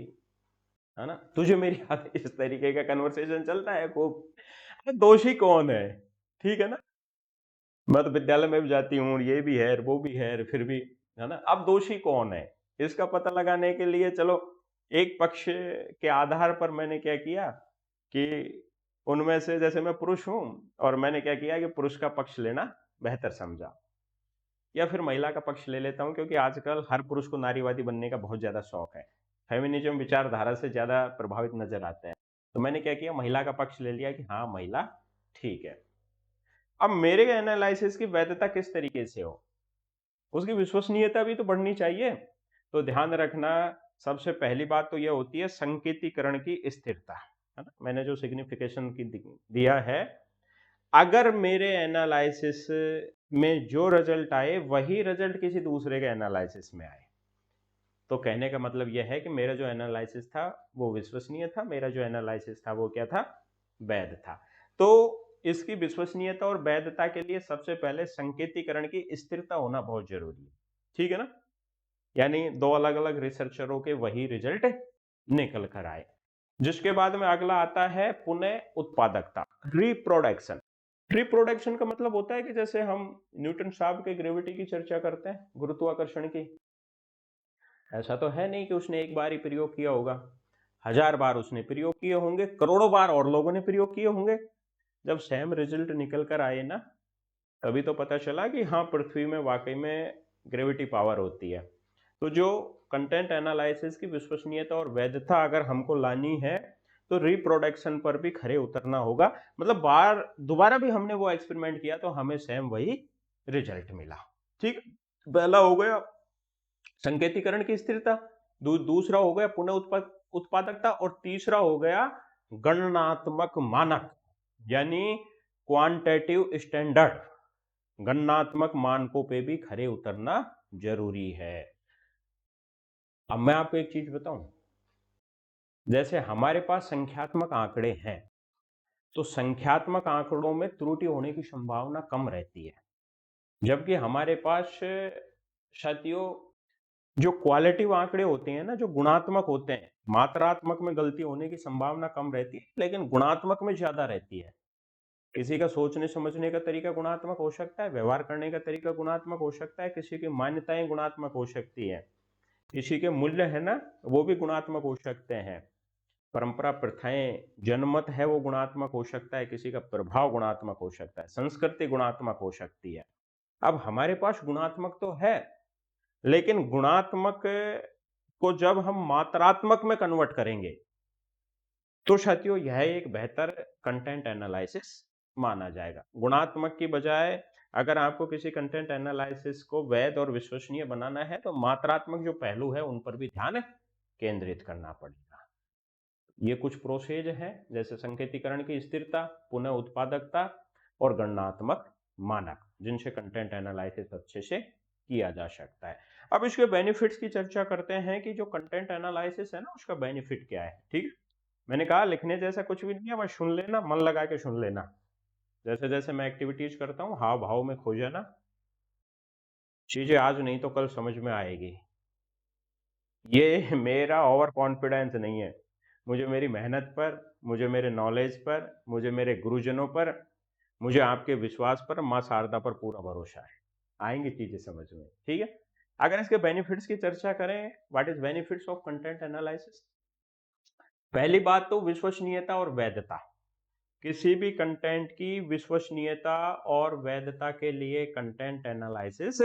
है ना, तुझे मेरी आदत, इस तरीके का कन्वर्सेशन चलता है खूब। अरे दोषी कौन है? ठीक है ना? मैं तो विद्यालय में भी जाती हूँ, ये भी है वो भी है, फिर भी, है ना? अब दोषी कौन है, इसका पता लगाने के लिए चलो एक पक्ष के आधार पर मैंने क्या किया कि उनमें से, जैसे मैं पुरुष हूं, और मैंने क्या किया कि पुरुष का पक्ष लेना बेहतर समझा, या फिर महिला का पक्ष ले लेता हूं, क्योंकि आजकल हर पुरुष को नारीवादी बनने का बहुत ज्यादा शौक है, फेमिनिज्म विचारधारा से ज्यादा प्रभावित नजर आते हैं। तो मैंने क्या किया, महिला का पक्ष ले लिया कि हाँ, महिला ठीक है। अब मेरे एनालिसिस की वैधता किस तरीके से हो, उसकी विश्वसनीयता भी तो बढ़नी चाहिए। तो ध्यान रखना, सबसे पहली बात तो यह होती है संकेतीकरण की स्थिरता, है ना? मैंने जो सिग्निफिकेशन की दिया है, अगर मेरे एनालिसिस में जो रिजल्ट आए वही रिजल्ट किसी दूसरे के एनालिसिस में आए, तो कहने का मतलब यह है कि मेरा जो एनालिसिस था वो विश्वसनीय था, मेरा जो एनालिसिस था वो क्या था, वैध था। तो इसकी विश्वसनीयता और वैधता के लिए सबसे पहले संकेतीकरण की स्थिरता होना बहुत जरूरी है, ठीक है ना। यानी दो अलग अलग रिसर्चरों के वही रिजल्ट निकल कर आए। जिसके बाद में अगला आता है पुनः उत्पादकता, रिप्रोडक्शन। रिप्रोडक्शन का मतलब होता है कि जैसे हम न्यूटन साहब के ग्रेविटी की चर्चा करते हैं, गुरुत्वाकर्षण की, ऐसा तो है नहीं कि उसने एक बार ही प्रयोग किया होगा, हजार बार उसने प्रयोग किए होंगे, करोड़ों बार और लोगों ने प्रयोग किए होंगे। जब सेम रिजल्ट निकल कर आए ना, तभी तो पता चला कि हाँ, पृथ्वी में वाकई में ग्रेविटी पावर होती है। तो जो कंटेंट एनालिसिस की विश्वसनीयता और वैधता अगर हमको लानी है, तो रिप्रोडक्शन पर भी खरे उतरना होगा। मतलब बार दोबारा भी हमने वो एक्सपेरिमेंट किया तो हमें सेम वही रिजल्ट मिला, ठीक। पहला हो गया संकेतीकरण की स्थिरता, दूसरा हो गया पुनः उत्पादकता, और तीसरा हो गया गणनात्मक मानक, यानी क्वांटिटेटिव स्टैंडर्ड। गणनात्मक मानकों पे भी खरे उतरना जरूरी है। अब मैं आपको एक चीज बताऊं, जैसे हमारे पास संख्यात्मक आंकड़े हैं, तो संख्यात्मक आंकड़ों में त्रुटि होने की संभावना कम रहती है, जबकि हमारे पास साथियों जो क्वालिटिव आंकड़े होते हैं ना, जो गुणात्मक होते हैं, मात्रात्मक में गलती होने की संभावना कम रहती है, लेकिन गुणात्मक में ज्यादा रहती है। किसी का सोचने समझने का तरीका गुणात्मक हो सकता है, व्यवहार करने का तरीका गुणात्मक हो सकता है, किसी की मान्यताएं गुणात्मक हो सकती है, किसी के मूल्य है ना वो भी गुणात्मक हो सकते हैं, परंपरा प्रथाएं जनमत है वो गुणात्मक हो सकता है, किसी का प्रभाव गुणात्मक हो सकता है, संस्कृति गुणात्मक हो सकती है। अब हमारे पास गुणात्मक तो है, लेकिन गुणात्मक को जब हम मात्रात्मक में कन्वर्ट करेंगे, तो साथियों यह एक बेहतर कंटेंट एनालिसिस माना जाएगा। गुणात्मक की बजाय अगर आपको किसी कंटेंट एनालिसिस को वैध और विश्वसनीय बनाना है, तो मात्रात्मक जो पहलू है उन पर भी ध्यान केंद्रित करना पड़ेगा। ये कुछ प्रोसेज हैं, जैसे संकेतीकरण की स्थिरता, पुनः उत्पादकता और गणनात्मक मानक, जिनसे कंटेंट एनालिसिस अच्छे से किया जा सकता है। अब इसके बेनिफिट्स की चर्चा करते हैं कि जो कंटेंट एनालिसिस है ना, उसका बेनिफिट क्या है, ठीक है। मैंने कहा लिखने जैसा कुछ भी नहीं है, बस सुन लेना, मन लगा के सुन लेना। जैसे जैसे मैं एक्टिविटीज करता हूँ, हाव भाव में खो जाना, चीजें आज नहीं तो कल समझ में आएगी। ये मेरा ओवर कॉन्फिडेंस नहीं है, मुझे मेरी मेहनत पर, मुझे मेरे नॉलेज पर, मुझे मेरे गुरुजनों पर, मुझे आपके विश्वास पर, माँ शारदा पर पूरा भरोसा है, आएंगी चीजें समझ में, ठीक है। अगर इसके बेनिफिट्स की चर्चा करें, what is benefits of content analysis. पहली बात तो विश्वसनीयता और वैधता। किसी भी कंटेंट की विश्वसनीयता और वैधता के लिए कंटेंट एनालिसिस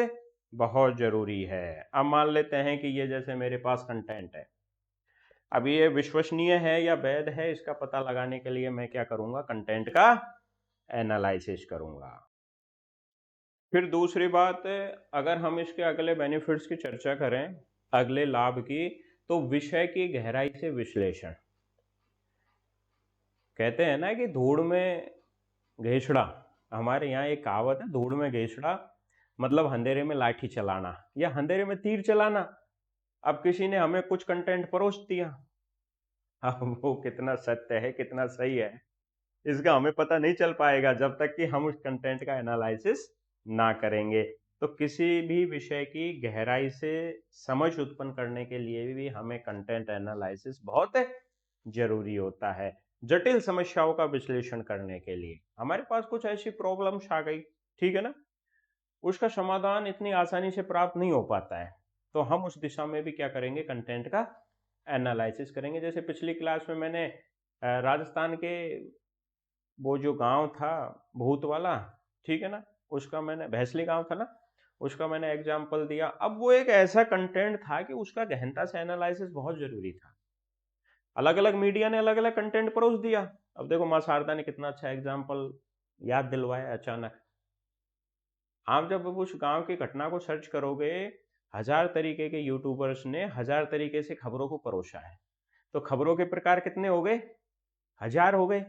बहुत जरूरी है। अब मान लेते हैं कि ये जैसे मेरे पास कंटेंट है, अब ये विश्वसनीय है या वैध है, इसका पता लगाने के लिए मैं क्या करूंगा, कंटेंट का एनालिसिस करूंगा। फिर दूसरी बात, अगर हम इसके अगले बेनिफिट्स की चर्चा करें, अगले लाभ की, तो विषय की गहराई से विश्लेषण। कहते हैं ना कि धूड़ में घेसड़ा, हमारे यहाँ एक कहावत है, धूड़ में घेसड़ा मतलब अंधेरे में लाठी चलाना या अंधेरे में तीर चलाना। अब किसी ने हमें कुछ कंटेंट परोस दिया, अब वो कितना सत्य है कितना सही है, इसका हमें पता नहीं चल पाएगा जब तक कि हम उस कंटेंट का एनालिसिस ना करेंगे। तो किसी भी विषय की गहराई से समझ उत्पन्न करने के लिए भी हमें कंटेंट एनालिसिस बहुत जरूरी होता है। जटिल समस्याओं का विश्लेषण करने के लिए, हमारे पास कुछ ऐसी प्रॉब्लम्स आ गई, ठीक है ना, उसका समाधान इतनी आसानी से प्राप्त नहीं हो पाता है, तो हम उस दिशा में भी क्या करेंगे, कंटेंट का एनालिसिस करेंगे। जैसे पिछली क्लास में मैंने राजस्थान के वो जो गांव था भूत वाला, ठीक है ना, उसका मैंने, भैसली गांव था ना, उसका मैंने एग्जाम्पल दिया। अब वो एक ऐसा कंटेंट था कि उसका गहनता से एनालिसिस बहुत जरूरी था। अलग अलग मीडिया ने अलग अलग कंटेंट परोस दिया। अब देखो माँ शारदा ने कितना अच्छा एग्जाम्पल याद दिलवाया अचानक। आप जब उस गांव की घटना को सर्च करोगे, हजार तरीके के यूट्यूबर्स ने हजार तरीके से खबरों को परोसा है, तो खबरों के प्रकार कितने हो गए, हजार हो गए।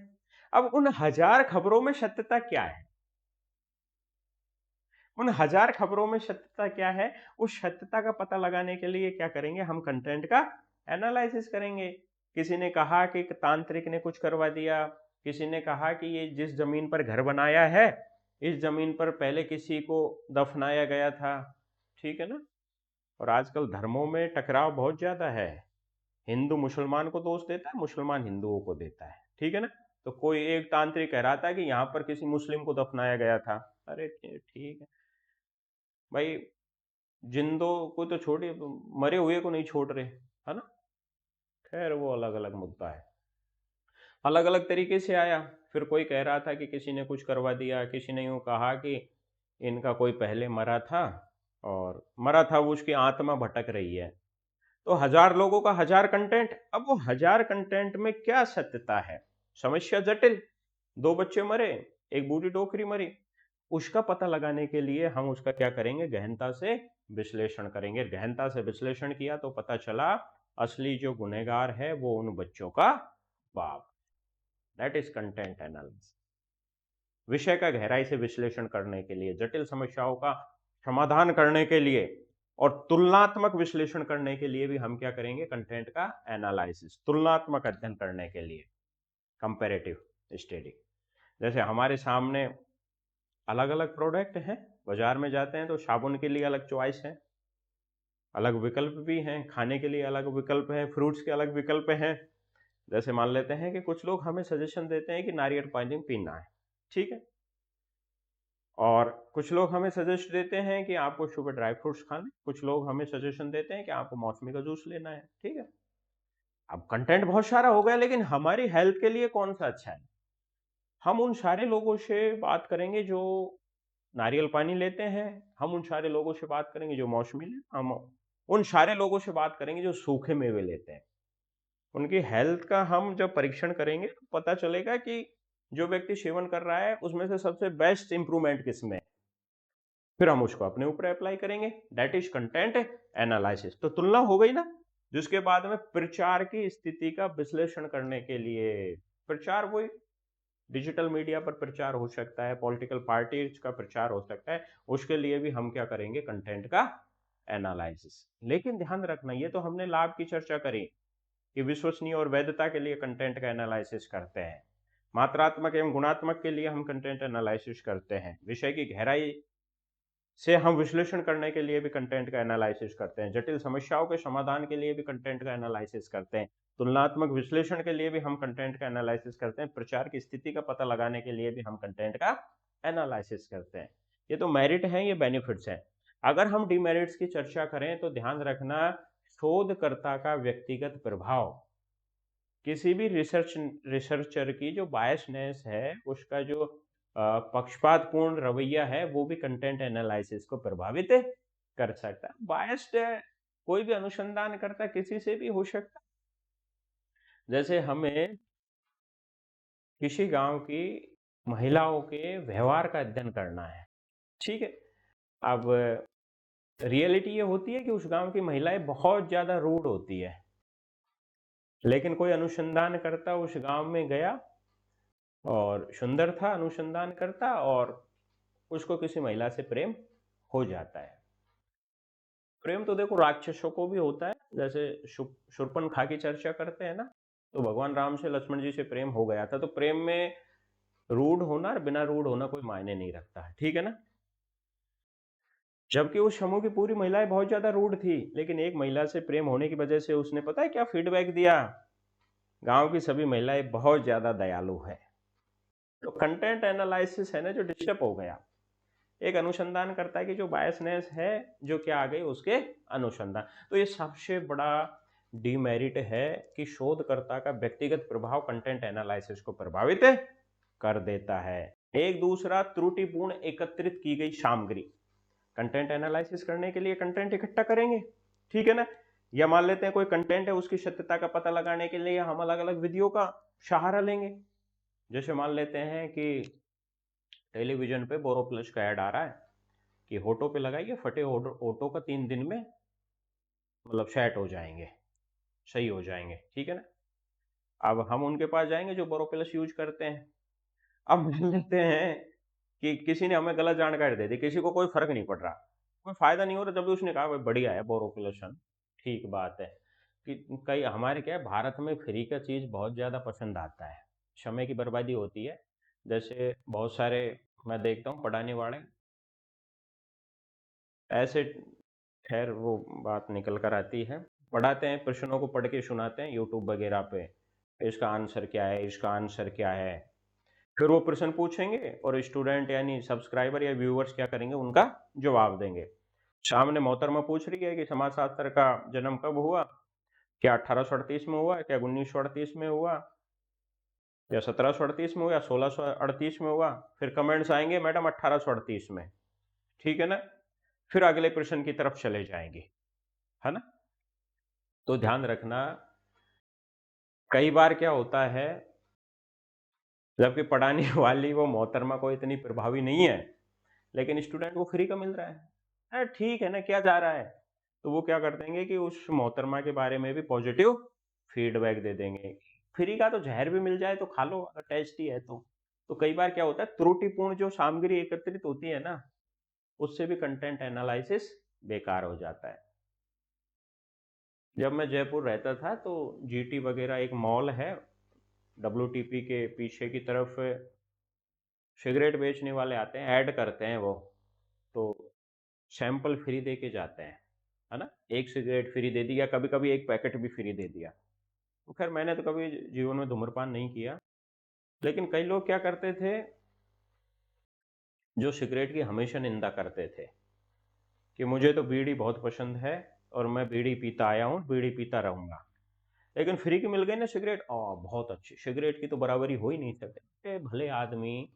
अब उन हजार खबरों में सत्यता क्या है, उन 1000 खबरों में सत्यता क्या है, उस सत्यता का पता लगाने के लिए क्या करेंगे, हम कंटेंट का एनालिसिस करेंगे। किसी ने कहा कि तांत्रिक ने कुछ करवा दिया, किसी ने कहा कि ये जिस जमीन पर घर बनाया है, इस जमीन पर पहले किसी को दफनाया गया था, ठीक है ना। और आजकल धर्मों में टकराव बहुत ज्यादा है, हिंदू मुसलमान को दोष देता है, मुसलमान हिंदुओं को देता है, ठीक है ना। तो कोई एक तांत्रिक कह रहा था कि यहाँ पर किसी मुस्लिम को दफनाया गया था। अरे ठीक है भाई, जिंदों को तो छोड़िए, मरे हुए को नहीं छोड़ रहे, है ना। खैर वो अलग अलग मुद्दा है, अलग अलग तरीके से आया। फिर कोई कह रहा था कि किसी ने कुछ करवा दिया, किसी ने यूं कहा कि इनका कोई पहले मरा था और मरा था, वो उसकी आत्मा भटक रही है। तो 1000 लोगों का 1000 कंटेंट। अब वो 1000 कंटेंट में क्या सत्यता है, समस्या जटिल। 2 बच्चे मरे, एक बूढ़ी डोकरी मरी, उसका पता लगाने के लिए हम उसका क्या करेंगे, गहनता से विश्लेषण करेंगे। गहनता से विश्लेषण किया तो पता चला असली जो गुनहगार है वो उन बच्चों का बाप। That is content analysis. विषय का गहराई से विश्लेषण करने के लिए, जटिल समस्याओं का समाधान करने के लिए और तुलनात्मक विश्लेषण करने के लिए भी हम क्या करेंगे, कंटेंट का एनालिसिस, तुलनात्मक अध्ययन करने के लिए, कंपैरेटिव स्टडी। जैसे हमारे सामने अलग अलग प्रोडक्ट हैं, बाजार में जाते हैं तो साबुन के लिए अलग चॉइस है, अलग विकल्प भी हैं, खाने के लिए अलग विकल्प हैं, फ्रूट्स के अलग विकल्प हैं। जैसे मान लेते हैं कि कुछ लोग हमें सजेशन देते हैं कि नारियल पानी पीना है, ठीक है। और कुछ लोग हमें सजेस्ट देते हैं कि आपको सुबह ड्राई फ्रूट्स खाने, कुछ लोग हमें सजेशन देते हैं कि आपको मौसमी का जूस लेना है, ठीक है। अब कंटेंट बहुत सारा हो गया, लेकिन हमारी हेल्थ के लिए कौन सा अच्छा है। हम उन सारे लोगों से बात करेंगे जो नारियल पानी लेते हैं, हम उन सारे लोगों से बात करेंगे जो मौसमी लेते, हम उन सारे लोगों से बात करेंगे जो सूखे मेवे लेते हैं। उनकी हेल्थ का हम जब परीक्षण करेंगे तो पता चलेगा कि जो व्यक्ति सेवन कर रहा है उसमें से सबसे बेस्ट इंप्रूवमेंट किसमें है, फिर हम उसको अपने ऊपर अप्लाई करेंगे। That is content analysis. तो तुलना हो गई ना। जिसके बाद में प्रचार की स्थिति का विश्लेषण करने के लिए, प्रचार वही डिजिटल मीडिया पर प्रचार हो सकता है, पॉलिटिकल पार्टीज का प्रचार हो सकता है, उसके लिए भी हम क्या करेंगे, कंटेंट का एनालिसिस। लेकिन ध्यान रखना, ये तो हमने लाभ की चर्चा करी कि विश्वसनीय और वैधता के लिए कंटेंट का एनालिसिस करते हैं, मात्रात्मक एवं गुणात्मक के लिए हम कंटेंट एनालिसिस करते हैं, विषय की गहराई से हम विश्लेषण करने के लिए भी कंटेंट का एनालिसिस करते हैं, जटिल समस्याओं के समाधान के लिए भी कंटेंट का एनालिसिस करते हैं, तुलनात्मक विश्लेषण के लिए भी हम कंटेंट का एनालिसिस करते हैं, प्रचार की स्थिति का पता लगाने के लिए भी हम कंटेंट का एनालिसिस करते हैं। ये तो मेरिट है, ये बेनिफिट्स हैं। अगर हम डिमेरिट्स की चर्चा करें तो ध्यान रखना, शोधकर्ता का व्यक्तिगत प्रभाव, किसी भी रिसर्चर की जो बायसनेस है, उसका जो पक्षपातपूर्ण रवैया है, वो भी कंटेंट एनालिसिस को प्रभावित कर सकता है। बायस्ड कोई भी अनुसंधान करता किसी से भी हो सकता। जैसे हमें किसी गांव की महिलाओं के व्यवहार का अध्ययन करना है, ठीक है। अब रियलिटी ये होती है कि उस गांव की महिलाएं बहुत ज्यादा रूड होती है, लेकिन कोई अनुसंधान करता उस गांव में गया और सुंदर था अनुसंधान करता, और उसको किसी महिला से प्रेम हो जाता है। प्रेम तो देखो राक्षसों को भी होता है, जैसे शूर्पणखा की चर्चा करते हैं ना, तो भगवान राम से लक्ष्मण जी से प्रेम हो गया था। तो प्रेम में रूढ़ होना और बिना रूढ़ होना कोई मायने नहीं रखता है, ठीक है ना। जबकि उस समूह की पूरी महिलाएं बहुत ज्यादा रूढ़ थी, लेकिन एक महिला से प्रेम होने की वजह से उसने पता है क्या फीडबैक दिया, गांव की सभी महिलाएं बहुत ज्यादा दयालु है। तो कंटेंट एनालिसिस है ना जो डिस्टर्ब हो गया। एक अनुसंधान करता है कि जो बायसनेस है जो क्या आ गई उसके अनुसंधान। तो ये सबसे बड़ा डिमेरिट है कि शोधकर्ता का व्यक्तिगत प्रभाव कंटेंट एनालिसिस को प्रभावित कर देता है। एक दूसरा, त्रुटिपूर्ण एकत्रित की गई सामग्री। कंटेंट एनालिसिस करने के लिए कंटेंट इकट्ठा करेंगे, ठीक है ना। या मान लेते हैं कोई कंटेंट है, उसकी सत्यता का पता लगाने के लिए हम अलग अलग विधियों का सहारा लेंगे। जैसे मान लेते हैं कि टेलीविजन पे बोरोप्लस का ऐड आ रहा है कि होठों पे लगाइए, फटे होठों का 3 दिन में मतलब सेट हो जाएंगे, सही हो जाएंगे, ठीक है ना। अब हम उनके पास जाएंगे जो बोरोप्लस यूज करते हैं। अब मान लेते हैं कि किसी ने हमें गलत जानकारी दे दी, किसी को कोई फ़र्क नहीं पड़ रहा, कोई फ़ायदा नहीं हो रहा, जब भी उसने कहा भाई बढ़िया है बोरोक्लेशन, ठीक बात है। कि कई हमारे क्या है भारत में फ्री का चीज़ बहुत ज़्यादा पसंद आता है, समय की बर्बादी होती है। जैसे बहुत सारे मैं देखता हूँ पढ़ाने वाले ऐसे खैर वो बात निकल कर आती है। पढ़ाते हैं, प्रश्नों को पढ़ के सुनाते हैं यूट्यूब वगैरह पे, इसका आंसर क्या है, इसका आंसर क्या है। फिर वो प्रश्न पूछेंगे और स्टूडेंट यानी सब्सक्राइबर या व्यूअर्स क्या करेंगे, उनका जवाब देंगे। सामने मोहतरमा पूछ रही है कि समाजशास्त्र का जन्म कब हुआ? क्या 1838 में हुआ? क्या 1938 में हुआ? या 1738 में हुआ या 1638 में हुआ? फिर कमेंट्स आएंगे मैडम 1838 में, ठीक है ना? फिर अगले प्रश्न की तरफ चले जाएंगे, है ना? तो ध्यान रखना, कई बार क्या होता है, जबकि पढ़ाने वाली वो मोहतरमा कोई इतनी प्रभावी नहीं है, लेकिन स्टूडेंट को फ्री का मिल रहा है। अरे ठीक है ना, क्या जा रहा है? तो वो क्या कर देंगे कि उस मोहतरमा के बारे में भी पॉजिटिव फीडबैक दे देंगे। फ्री का तो जहर भी मिल जाए तो खा लो, अगर टेस्टी है तो। तो कई बार क्या होता है, त्रुटिपूर्ण जो सामग्री एकत्रित होती है ना, उससे भी कंटेंट एनालिसिस बेकार हो जाता है। जब मैं जयपुर रहता था तो जीटी वगैरह एक मॉल है, डब्ल्यूटीपी के पीछे की तरफ सिगरेट बेचने वाले आते हैं, ऐड करते हैं वो, तो सैंपल फ्री दे के जाते हैं, है ना? एक सिगरेट फ्री दे दी या कभी कभी एक पैकेट भी फ्री दे दिया। तो खैर मैंने तो कभी जीवन में धूम्रपान नहीं किया, लेकिन कई लोग क्या करते थे, जो सिगरेट की हमेशा निंदा करते थे कि मुझे तो बीड़ी बहुत पसंद है और मैं बीड़ी पीता आया हूँ, बीड़ी पीता रहूंगा। लेकिन फ्री की मिल गई ना सिगरेट, बहुत अच्छी, सिगरेट की तो बराबरी हो ही नहीं सकती। भले आदमी,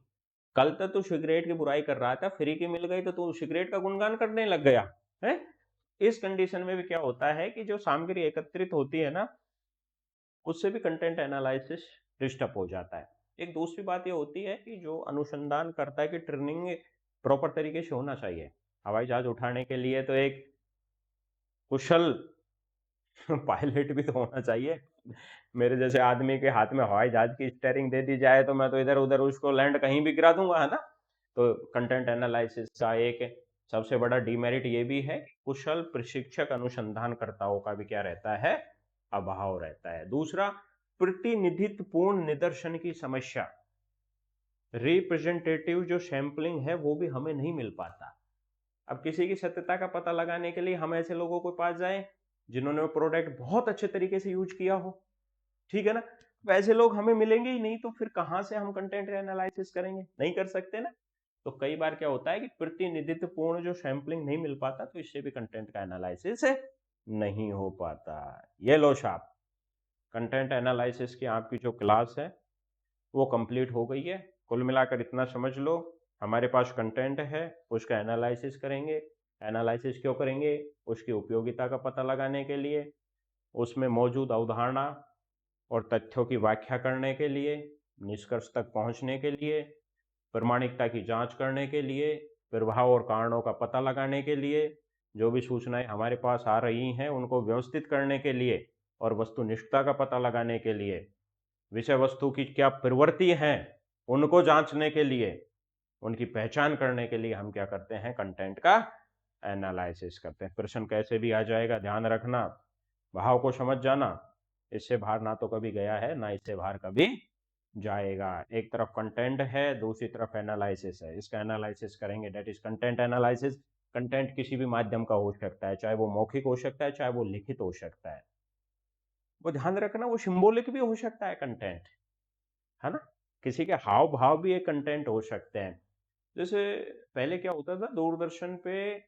कल तक तू सिगरेट की बुराई कर रहा था, फ्री की मिल गई तो तू सिगरेट का गुणगान करने लग गया है। इस कंडीशन में भी क्या होता है कि जो सामग्री एकत्रित होती है ना, उससे भी कंटेंट एनालिसिस डिस्टर्ब हो जाता है। एक दूसरी बात ये होती है कि जो अनुसंधान करता है कि ट्रेनिंग प्रॉपर तरीके से होना चाहिए। हवाई जहाज उठाने के लिए तो एक कुशल पायलट भी तो होना चाहिए। मेरे जैसे आदमी के हाथ में हवाई जहाज की स्टीयरिंग दे दी जाए तो मैं तो इधर उधर उसको लैंड कहीं भी गिरा दूंगा, है ना? तो कंटेंट एनालिसिस का एक सबसे बड़ा डीमेरिट ये भी है, कुशल प्रशिक्षक अनुसंधानकर्ताओं का भी क्या रहता है, अभाव रहता है। दूसरा, प्रतिनिधित्वपूर्ण निदर्शन की समस्या, रिप्रेजेंटेटिव जो सैंपलिंग है वो भी हमें नहीं मिल पाता। अब किसी की सत्यता का पता लगाने के लिए हम ऐसे लोगों के पास जाएं जिन्होंने वो प्रोडक्ट बहुत अच्छे तरीके से यूज किया हो, ठीक है ना? वैसे लोग हमें मिलेंगे ही नहीं, तो फिर कहां से हम कंटेंट एनालिसिस करेंगे? नहीं कर सकते ना। तो कई बार क्या होता है कि प्रतिनिधित्वपूर्ण जो सैंपलिंग नहीं मिल पाता, तो इससे भी कंटेंट का एनालिसिस नहीं हो पाता। ये लो साहब, कंटेंट एनालिसिस की आपकी जो क्लास है वो कंप्लीट हो गई है। कुल मिलाकर इतना समझ लो, हमारे पास कंटेंट है, उसका एनालिसिस करेंगे। एनालिसिस क्यों करेंगे? उसकी उपयोगिता का पता लगाने के लिए, उसमें मौजूद अवधारणा और तथ्यों की व्याख्या करने के लिए, निष्कर्ष तक पहुंचने के लिए, प्रामाणिकता की जांच करने के लिए, प्रभाव और कारणों का पता लगाने के लिए, जो भी सूचनाएं हमारे पास आ रही हैं उनको व्यवस्थित करने के लिए, और वस्तुनिष्ठता का पता लगाने के लिए, विषय वस्तु की क्या प्रवृत्ति हैं उनको जांचने के लिए, उनकी पहचान करने के लिए हम क्या करते हैं, कंटेंट का एनालिसिस करते हैं। प्रश्न कैसे भी आ जाएगा, ध्यान रखना, भाव को समझ जाना, इससे बाहर ना तो कभी गया है ना इससे बाहर कभी जाएगा। एक तरफ कंटेंट है, दूसरी तरफ एनालिसिस है, इसका एनालिसिस करेंगे, that is content analysis. Content किसी भी माध्यम का हो सकता है, चाहे वो मौखिक हो सकता है, चाहे वो लिखित हो सकता है। वो ध्यान रखना, वो सिंबॉलिक भी हो सकता है कंटेंट, है ना? किसी के हाव भाव भी एक कंटेंट हो सकते हैं। जैसे पहले क्या होता था, दूरदर्शन पे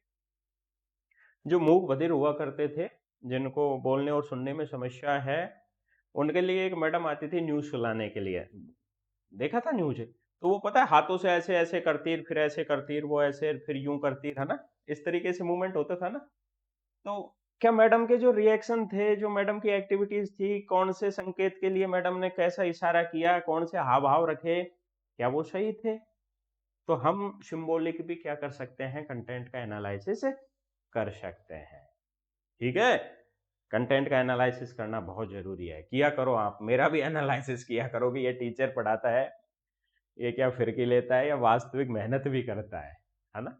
जो मूक बधिर हुआ करते थे, जिनको बोलने और सुनने में समस्या है, उनके लिए एक मैडम आती थी न्यूज सुनाने के लिए। देखा था न्यूज? तो वो पता है हाथों से ऐसे ऐसे करती, फिर ऐसे करती, वो ऐसे फिर यूं करती, है ना? इस तरीके से मूवमेंट होता था ना। तो क्या मैडम के जो रिएक्शन थे, जो मैडम की एक्टिविटीज थी, कौन से संकेत के लिए मैडम ने कैसा इशारा किया, कौन से हाव भाव रखे, क्या वो सही थे? तो हम सिंबॉलिक भी क्या कर सकते हैं, कंटेंट का एनालिसिस कर सकते हैं, ठीक है? कंटेंट का एनालिसिस करना बहुत जरूरी है, किया करो आप, मेरा भी एनालिसिस किया करो कि ये टीचर पढ़ाता है, ये क्या फिरकी लेता है या वास्तविक मेहनत भी करता है ना।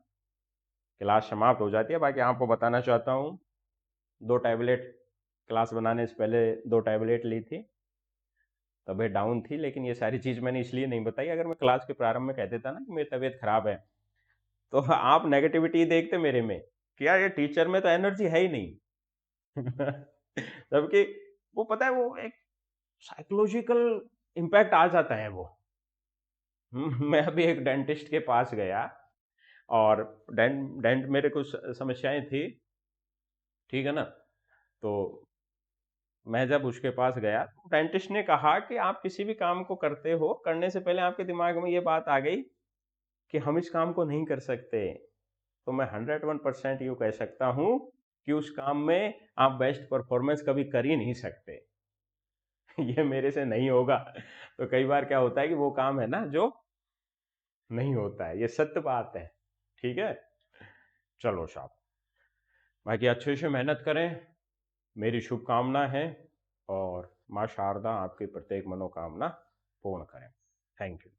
क्लास समाप्त हो जाती है। बाकी आपको बताना चाहता हूँ, 2 टैबलेट क्लास बनाने से पहले 2 टैबलेट ली थी, तबीयत डाउन थी। लेकिन ये सारी चीज़ मैंने इसलिए नहीं बताई, अगर मैं क्लास के प्रारंभ में कह देता ना कि मेरी तबीयत खराब है, तो आप नेगेटिविटी देखते मेरे में कि यार ये टीचर में तो एनर्जी है ही नहीं। जबकि वो पता है, वो एक साइकोलॉजिकल इम्पैक्ट आ जाता है वो। मैं अभी एक डेंटिस्ट के पास गया और डेंट डेंट मेरे कुछ समस्याएं थी, ठीक है ना। तो मैं जब उसके पास गया, तो डेंटिस्ट ने कहा कि आप किसी भी काम को करते हो, करने से पहले आपके दिमाग में ये बात आ गई कि हम इस काम को नहीं कर सकते, तो मैं 101% यूँ कह सकता हूँ कि उस काम में आप बेस्ट परफॉर्मेंस कभी कर ही नहीं सकते। ये मेरे से नहीं होगा। तो कई बार क्या होता है कि वो काम है ना जो नहीं होता है, ये सत्य बात है, ठीक है। चलो साहब, बाकी अच्छे से मेहनत करें, मेरी शुभकामना है, और माँ शारदा आपकी प्रत्येक मनोकामना पूर्ण करें। Thank you.